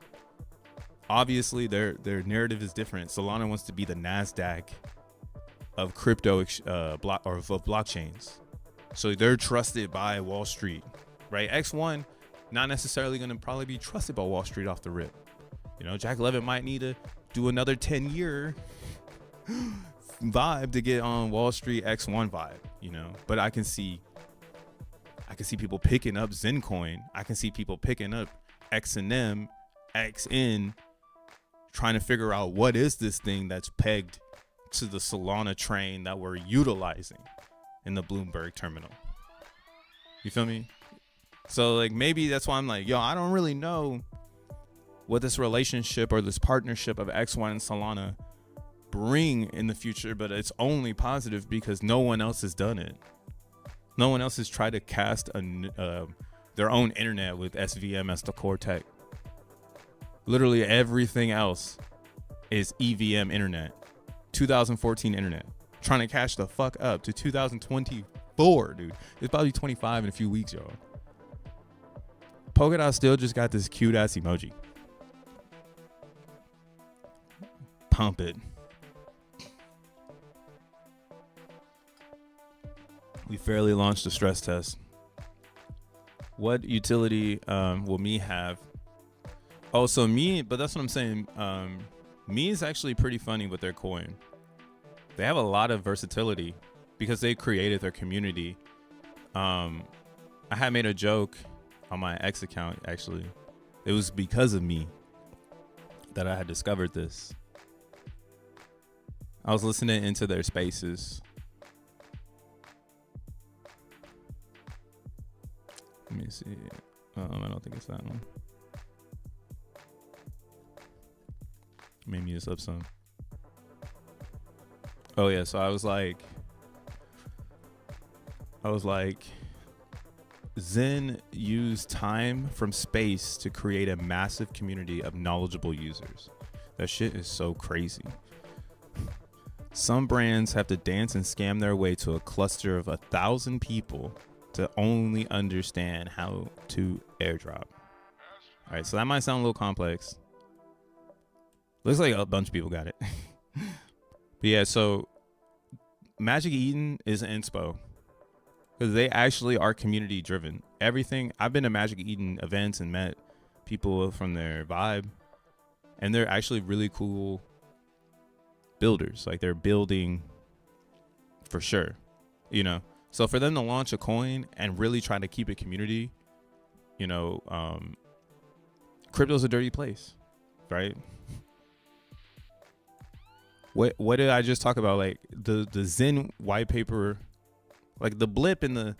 obviously their narrative is different. Solana wants to be the NASDAQ of crypto of blockchains. So they're trusted by Wall Street. Right. X1, not necessarily going to probably be trusted by Wall Street off the rip. Jack Levin might need to do another 10-year vibe to get on Wall Street X1 vibe, but I can see people picking up Zencoin. I can see people picking up XEN, XEN, trying to figure out what is this thing that's pegged to the Solana train that we're utilizing in the Bloomberg terminal. You feel me? So like maybe that's why I'm like, I don't really know what this relationship or this partnership of X1 and Solana bring in the future, but it's only positive because no one else has done it. No one else has tried to cast their own internet with SVM as the core tech. Literally everything else is EVM internet, 2014 internet. Trying to catch the fuck up to 2024, dude. It's probably 25 in a few weeks, y'all. Polkadot still just got this cute ass emoji. Pump it. We fairly launched a stress test. What utility will me have? Oh, so me, but that's what I'm saying. Me is actually pretty funny with their coin. They have a lot of versatility because they created their community. I had made a joke on my X account, actually. It was because of me that I had discovered this. I was listening into their spaces. Let me see. I don't think it's that one. Maybe it's up some. Oh yeah, so I was like, Zen used time from space to create a massive community of knowledgeable users. That shit is so crazy. Some brands have to dance and scam their way to a cluster of 1,000 people to only understand how to airdrop. All right, so that might sound a little complex. Looks like a bunch of people got it. But yeah, so Magic Eden is an inspo because they actually are community driven. Everything, I've been to Magic Eden events and met people from their vibe, and they're actually really cool builders. Like they're building for sure, you know. So for them to launch a coin and really try to keep it community, you know, crypto's a dirty place, right? What did I just talk about? Like the Zen white paper, like the blip in the,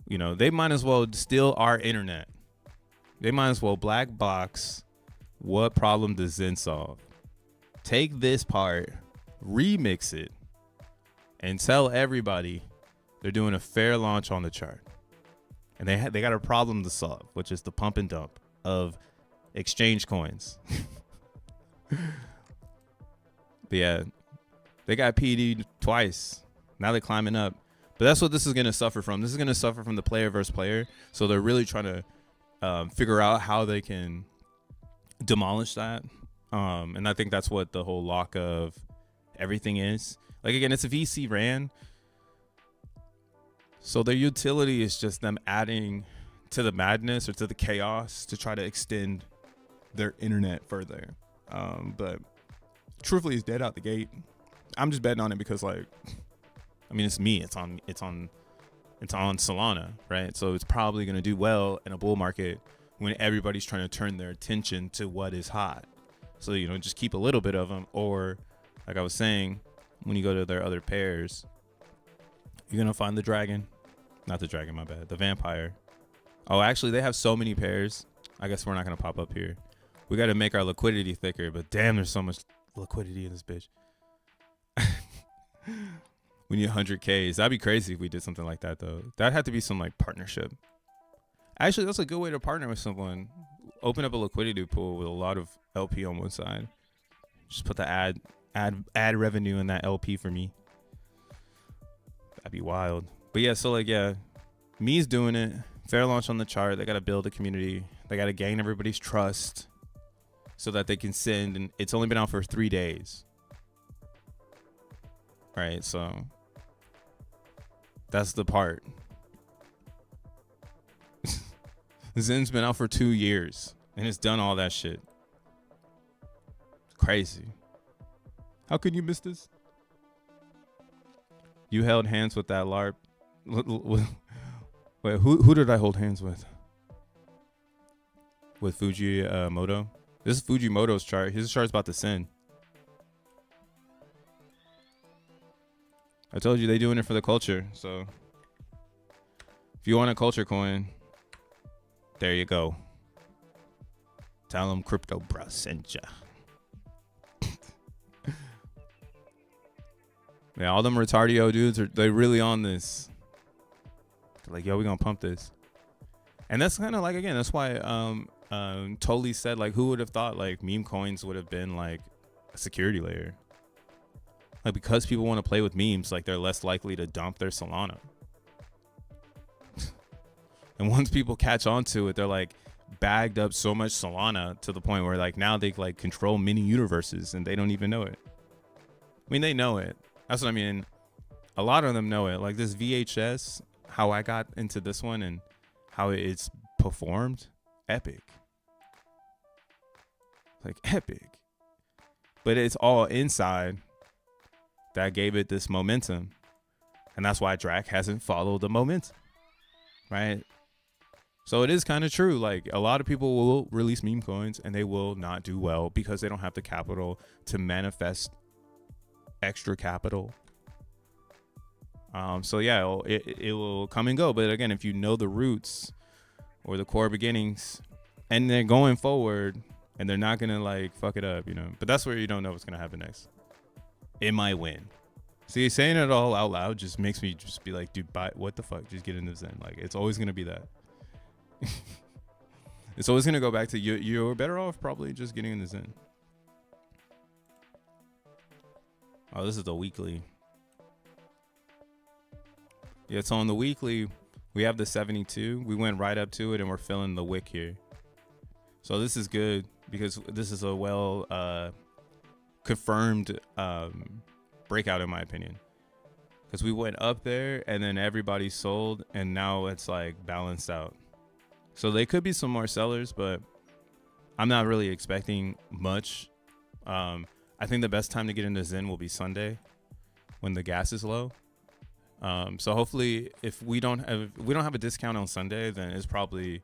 you know, they might as well steal our internet. They might as well black box what problem does Zen solve. Take this part, remix it, and tell everybody they're doing a fair launch on the chart. And they got a problem to solve, which is the pump and dump of exchange coins. But yeah, they got PD'd twice. Now they're climbing up. But that's what this is going to suffer from. This is going to suffer from the player versus player. So they're really trying to figure out how they can demolish that. And I think that's what the whole lock of everything is. Like, again, it's a VC ran. So their utility is just them adding to the madness or to the chaos to try to extend their internet further. But truthfully, it's dead out the gate. I'm just betting on it because, like, I mean, it's me. It's on Solana, right? So it's probably going to do well in a bull market when everybody's trying to turn their attention to what is hot. So, you know, just keep a little bit of them. Or, like I was saying, when you go to their other pairs, you're going to find the dragon. Not the dragon, my bad. The vampire. Oh, actually, they have so many pairs. I guess we're not going to pop up here. We got to make our liquidity thicker, but damn, there's so much liquidity in this bitch. We need 100Ks. That'd be crazy if we did something like that, though. That'd have to be some, like, partnership. Actually, that's a good way to partner with someone. Open up a liquidity pool with a lot of LP on one side. Just put the ad revenue in that LP for me. That'd be wild. But yeah, so like, yeah, me's doing it. Fair launch on the chart. They got to build a community. They got to gain everybody's trust so that they can send. And it's only been out for 3 days. Right. So that's the part. Zen's been out for 2 years and it's done all that shit. Crazy. How could you miss this? You held hands with that LARP. Wait, who did I hold hands with? With Fujimoto? This is Fujimoto's chart. His chart's about to send. I told you they doing it for the culture. So if you want a culture coin, there you go. Tell them Crypto Bruh sent ya. Yeah, all them retardio dudes they really on this. They're like, yo, we gonna pump this. And that's kind of like, again, that's why totally said, like, who would have thought like meme coins would have been like a security layer? Like, because people want to play with memes, like they're less likely to dump their Solana. And once people catch on to it, they're like bagged up so much Solana to the point where like now they like control mini universes and they don't even know it. I mean, they know it. That's what I mean. A lot of them know it. Like this VHS, how I got into this one and how it's performed, epic. Like epic. but it's all inside that gave it this momentum. And that's why Drac hasn't followed the momentum, right? So it is kind of true. Like, a lot of people will release meme coins and they will not do well because they don't have the capital to manifest extra capital. So yeah, it will come and go. But again, if you know the roots or the core beginnings, and they're going forward, and they're not gonna like fuck it up, you know. But that's where you don't know what's gonna happen next. It might win. See, saying it all out loud just makes me just be like, dude, what the fuck? Just get into Zen. Like, it's always gonna be that. It's always gonna go back to you. You're better off probably just getting into Zen. Oh, this is the weekly. Yeah, so on the weekly, we have the 72. We went right up to it, and we're filling the wick here. So this is good because this is a well confirmed breakout, in my opinion. Because we went up there, and then everybody sold, and now it's like balanced out. So there could be some more sellers, but I'm not really expecting much. I think the best time to get into Zen will be Sunday when the gas is low. So hopefully, if we don't have a discount on Sunday, then it's probably,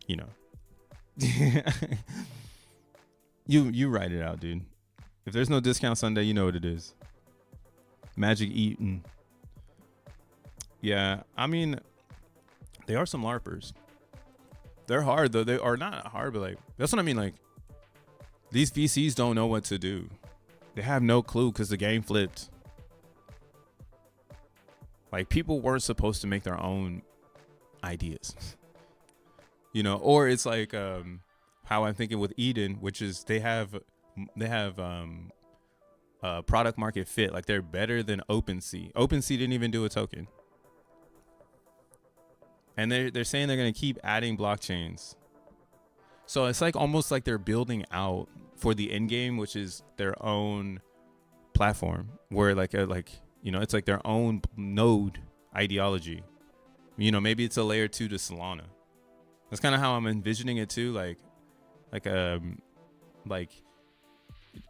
you know, you write it out, dude. If there's no discount Sunday, you know what it is. Magic Eaton. Yeah, I mean, they are some LARPers. They're hard though. They are not hard, but like, that's what I mean. Like, these VCs don't know what to do. They have no clue because the game flipped. Like, people weren't supposed to make their own ideas, you know, or it's like how I'm thinking with Eden, which is they have product market fit. Like, they're better than OpenSea. OpenSea didn't even do a token, and they're saying they're going to keep adding blockchains. So it's like almost like they're building out for the end game, which is their own platform, where you know, it's like their own node ideology. You know, maybe it's a layer 2 to Solana. That's kind of how I'm envisioning it too. Like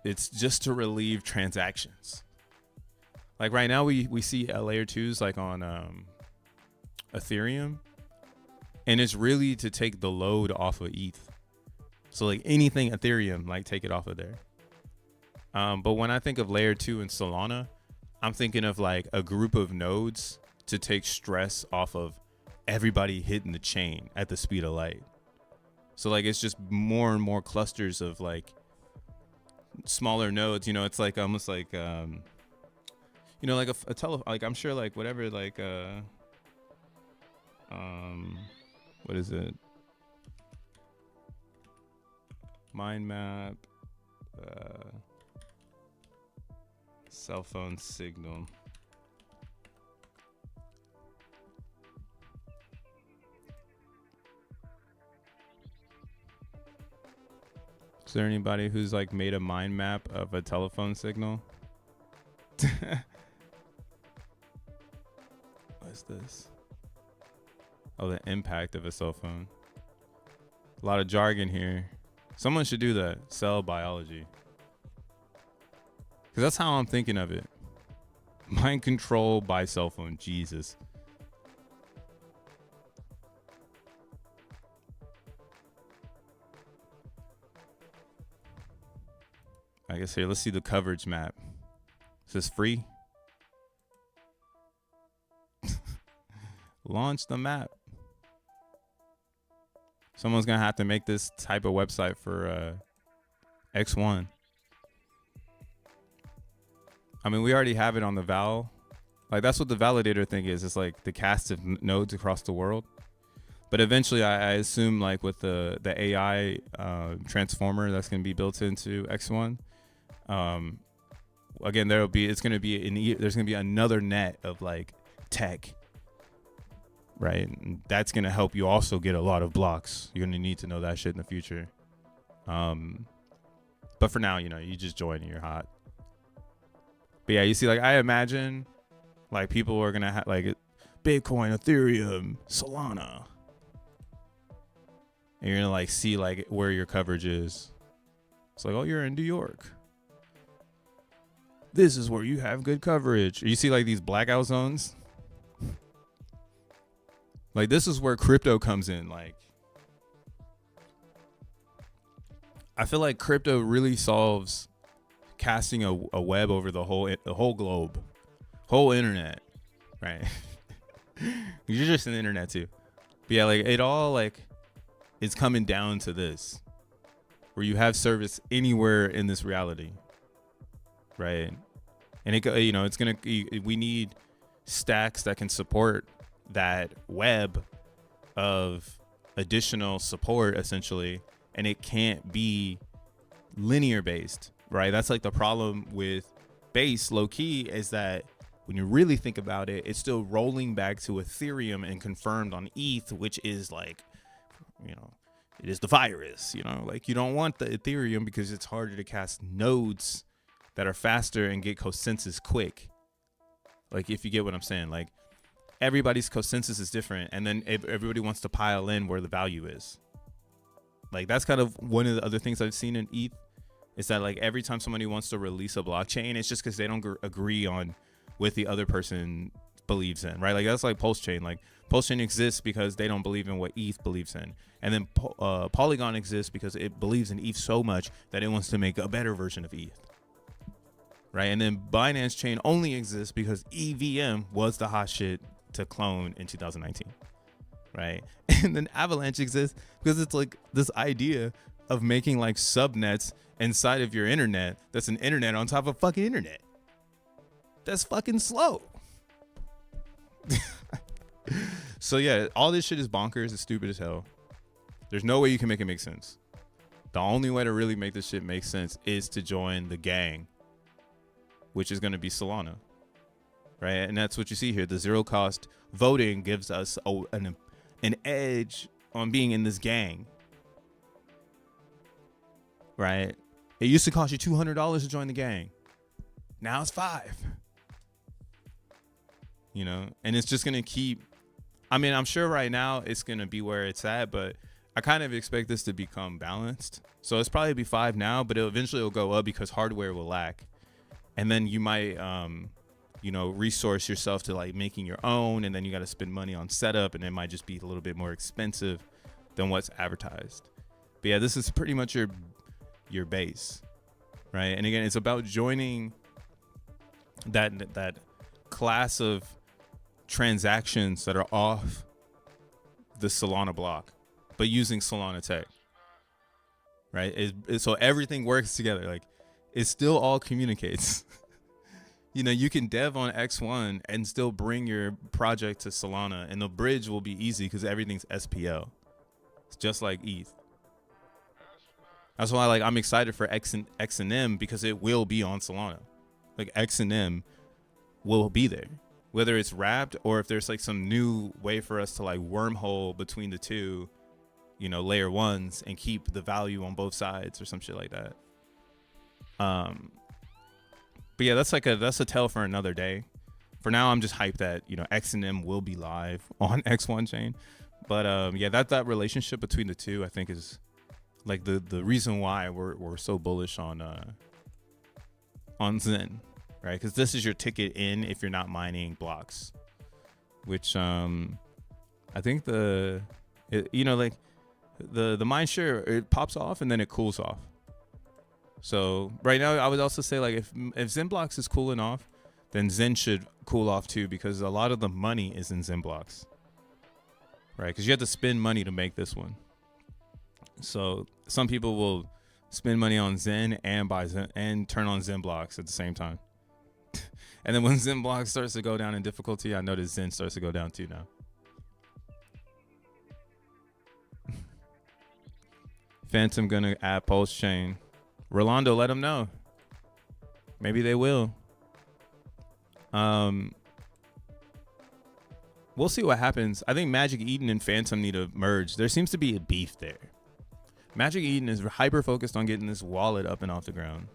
it's just to relieve transactions. Like right now we see layer 2s like on Ethereum, and it's really to take the load off of ETH. So like anything Ethereum, like take it off of there. But when I think of layer 2 and Solana, I'm thinking of like a group of nodes to take stress off of everybody hitting the chain at the speed of light. So like it's just more and more clusters of like smaller nodes. You know, it's like almost like you know, like like I'm sure like whatever, like what is it? Mind map, cell phone signal. Is there anybody who's like made a mind map of a telephone signal? What's this? Oh, the impact of a cell phone. A lot of jargon here. Someone should do that. Cell biology. Because that's how I'm thinking of it. Mind control by cell phone. Jesus. I guess here, let's see the coverage map. Is this free? Launch the map. Someone's going to have to make this type of website for X1. I mean, we already have it on the Val. Like, that's what the validator thing is. It's like the cast of nodes across the world. But eventually, I assume, like, with the AI transformer that's going to be built into X1, again, there's going to be another net of, like, tech, right? And that's going to help you also get a lot of blocks. You're going to need to know that shit in the future. But for now, you know, you just join and you're hot. But yeah, you see, like, I imagine, like, people are going to have, like, Bitcoin, Ethereum, Solana. And you're going to, like, see, like, where your coverage is. It's like, oh, you're in New York. this is where you have good coverage. You see like these blackout zones. Like this is where crypto comes in. Like I feel like crypto really solves casting a web over the whole globe, whole internet, right? You're just an internet too. But yeah, like it all like is coming down to this, where you have service anywhere in this reality, right? And it, you know, it's gonna. We need stacks that can support that web of additional support, essentially, and it can't be linear based, right? That's like the problem with Base, low key, is that when you really think about it, it's still rolling back to Ethereum and confirmed on ETH, which is like, you know, it is the virus, you know, like you don't want the Ethereum because it's harder to cast nodes that are faster and get consensus quick. Like, if you get what I'm saying, like everybody's consensus is different. And then everybody wants to pile in where the value is. Like, that's kind of one of the other things I've seen in ETH is that like every time somebody wants to release a blockchain, it's just because they don't agree on what the other person believes in, right? Like that's like Pulse Chain. Like Pulse Chain exists because they don't believe in what ETH believes in. And then Polygon exists because it believes in ETH so much that it wants to make a better version of ETH. Right. And then Binance Chain only exists because EVM was the hot shit to clone in 2019. Right. And then Avalanche exists because it's like this idea of making like subnets inside of your internet that's an internet on top of fucking internet. That's fucking slow. So yeah, all this shit is bonkers. It's stupid as hell. There's no way you can make it make sense. The only way to really make this shit make sense is to join the gang, which is going to be Solana, right? And that's what you see here. The zero cost voting gives us an edge on being in this gang, right? It used to cost you $200 to join the gang. Now it's $5. You know, and it's just going to keep, I mean, I'm sure right now it's going to be where it's at, but I kind of expect this to become balanced. So it's probably be $5 now, but eventually it'll go up because hardware will lack. And then you might, you know, resource yourself to like making your own. And then you got to spend money on setup. And it might just be a little bit more expensive than what's advertised. But yeah, this is pretty much your base, right? And again, it's about joining that class of transactions that are off the Solana block, but using Solana tech, right? So everything works together. Like, it still all communicates. You know, you can dev on X1 and still bring your project to Solana, and the bridge will be easy because everything's SPL. It's just like ETH. That's why, like, I'm excited for XEN because it will be on Solana. Like, XEN will be there, whether it's wrapped or if there's like some new way for us to like wormhole between the two, you know, layer ones and keep the value on both sides or some shit like that. But yeah, that's a tale for another day. For now, I'm just hyped that, you know, XEN will be live on X1 chain. But yeah, that relationship between the two, I think, is like the reason why we're so bullish on Zen, right? Because this is your ticket in if you're not mining blocks, which I think you know, like the mine share, it pops off and then it cools off. So right now, I would also say, like, if XENblocks is cooling off, then Zen should cool off too, because a lot of the money is in XENblocks, right? Because you have to spend money to make this one. So some people will spend money on Zen and buy Zen and turn on XENblocks at the same time. And then when XENblocks starts to go down in difficulty, I notice Zen starts to go down too now. Phantom gonna add Pulse Chain. Rolando, let them know. Maybe they will. We'll see what happens. I think Magic Eden and Phantom need to merge. There seems to be a beef there. Magic Eden is hyper focused on getting this wallet up and off the ground,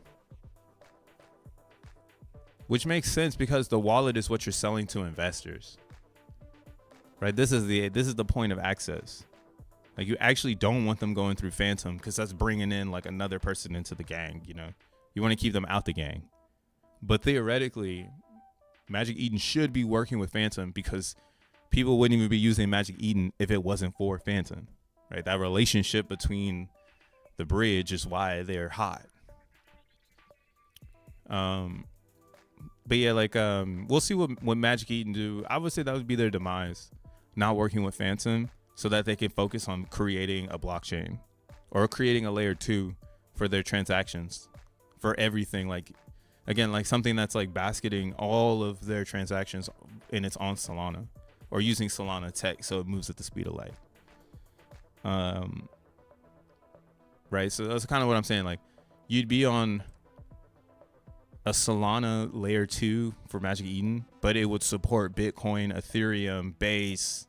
which makes sense because the wallet is what you're selling to investors, right? This is the point of access. Like, you actually don't want them going through Phantom because that's bringing in like another person into the gang. You know, you want to keep them out the gang. But theoretically, Magic Eden should be working with Phantom because people wouldn't even be using Magic Eden if it wasn't for Phantom, right? That relationship between the bridge is why they're hot. But yeah, like we'll see what Magic Eden do. I would say that would be their demise, not working with Phantom, so that they can focus on creating a blockchain or creating a layer 2 for their transactions, for everything. Like, again, like something that's like basketing all of their transactions and it's on Solana or using Solana tech so it moves at the speed of light. Right, so that's kind of what I'm saying. Like, you'd be on a Solana layer 2 for Magic Eden, but it would support Bitcoin, Ethereum, Base,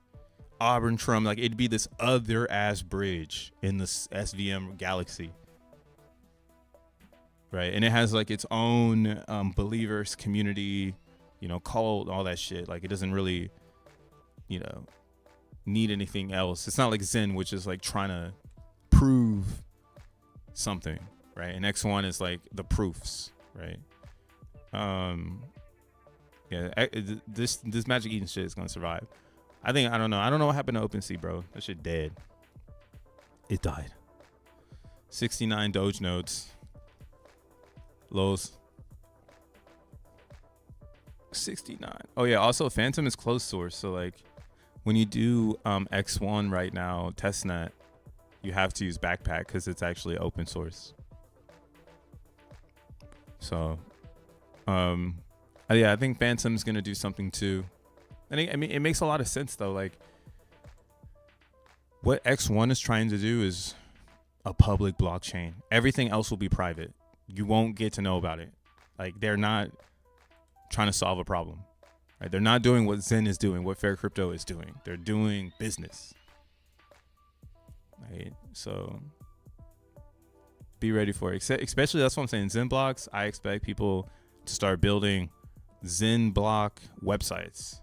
Auburn Trump. Like, it'd be this other ass bridge in this SVM galaxy, right? And it has like its own believers community, you know, cult, all that shit. Like, it doesn't really, you know, need anything else. It's not like Zen, which is like trying to prove something, right? And X1 is like the proofs, right? Yeah, this Magic Eden shit is gonna survive. I don't know what happened to OpenSea, bro. That shit dead. It died. 69 Doge nodes. Lows. 69. Oh yeah, also Phantom is closed source, so like when you do X1 right now testnet, you have to use Backpack because it's actually open source. So yeah, I think Phantom's gonna do something too. I mean, it makes a lot of sense though. Like, what X1 is trying to do is a public blockchain. Everything else will be private. You won't get to know about it. Like, they're not trying to solve a problem, right? They're not doing what Zen is doing, what Fair Crypto is doing. They're doing business, right? So be ready for it. Especially, that's what I'm saying. XENblocks, I expect people to start building XENblock websites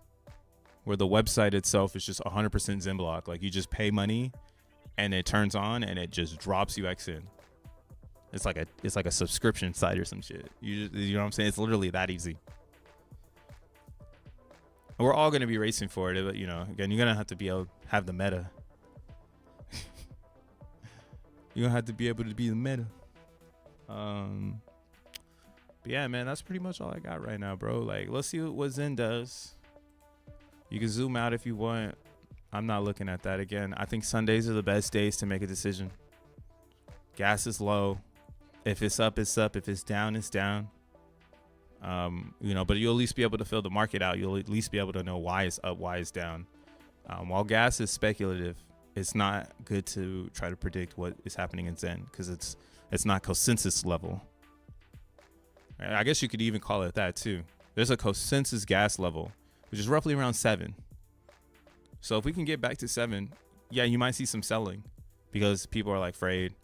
where the website itself is just 100% XENblock. Like, you just pay money and it turns on and it just drops you XN. It's like a subscription site or some shit. You know what I'm saying? It's literally that easy. And we're all going to be racing for it, but you know, again, you're going to have to be able to have the meta. You're going to have to be able to be the meta. But yeah, man, that's pretty much all I got right now, bro. Like, let's see what Zen does. You can zoom out if you want. I'm not looking at that again. I think Sundays are the best days to make a decision. Gas is low. If it's up, it's up. If it's down, it's down. You know, but you'll at least be able to fill the market out. You'll at least be able to know why it's up, why it's down. While gas is speculative, it's not good to try to predict what is happening in Zen because it's not consensus level. I guess you could even call it that too. There's a consensus gas level, which is roughly around 7. So if we can get back to 7, yeah, you might see some selling because people are like afraid,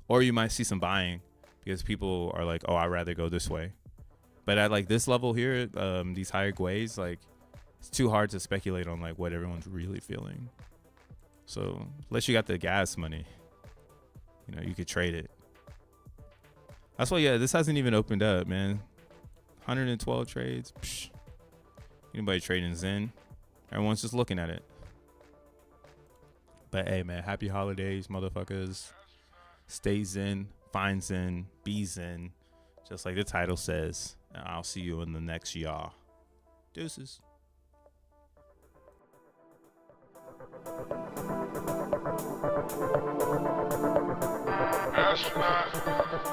or you might see some buying because people are like, oh, I'd rather go this way. But at like this level here, these higher guays, like, it's too hard to speculate on like what everyone's really feeling. So unless you got the gas money, you know, you could trade it. That's why, yeah, this hasn't even opened up, man. 112 trades. Psh. Anybody trading Zen? Everyone's just looking at it. But hey, man, happy holidays, motherfuckers. Stay Zen, find Zen, be Zen, just like the title says. And I'll see you in the next year. Deuces. Astronaut.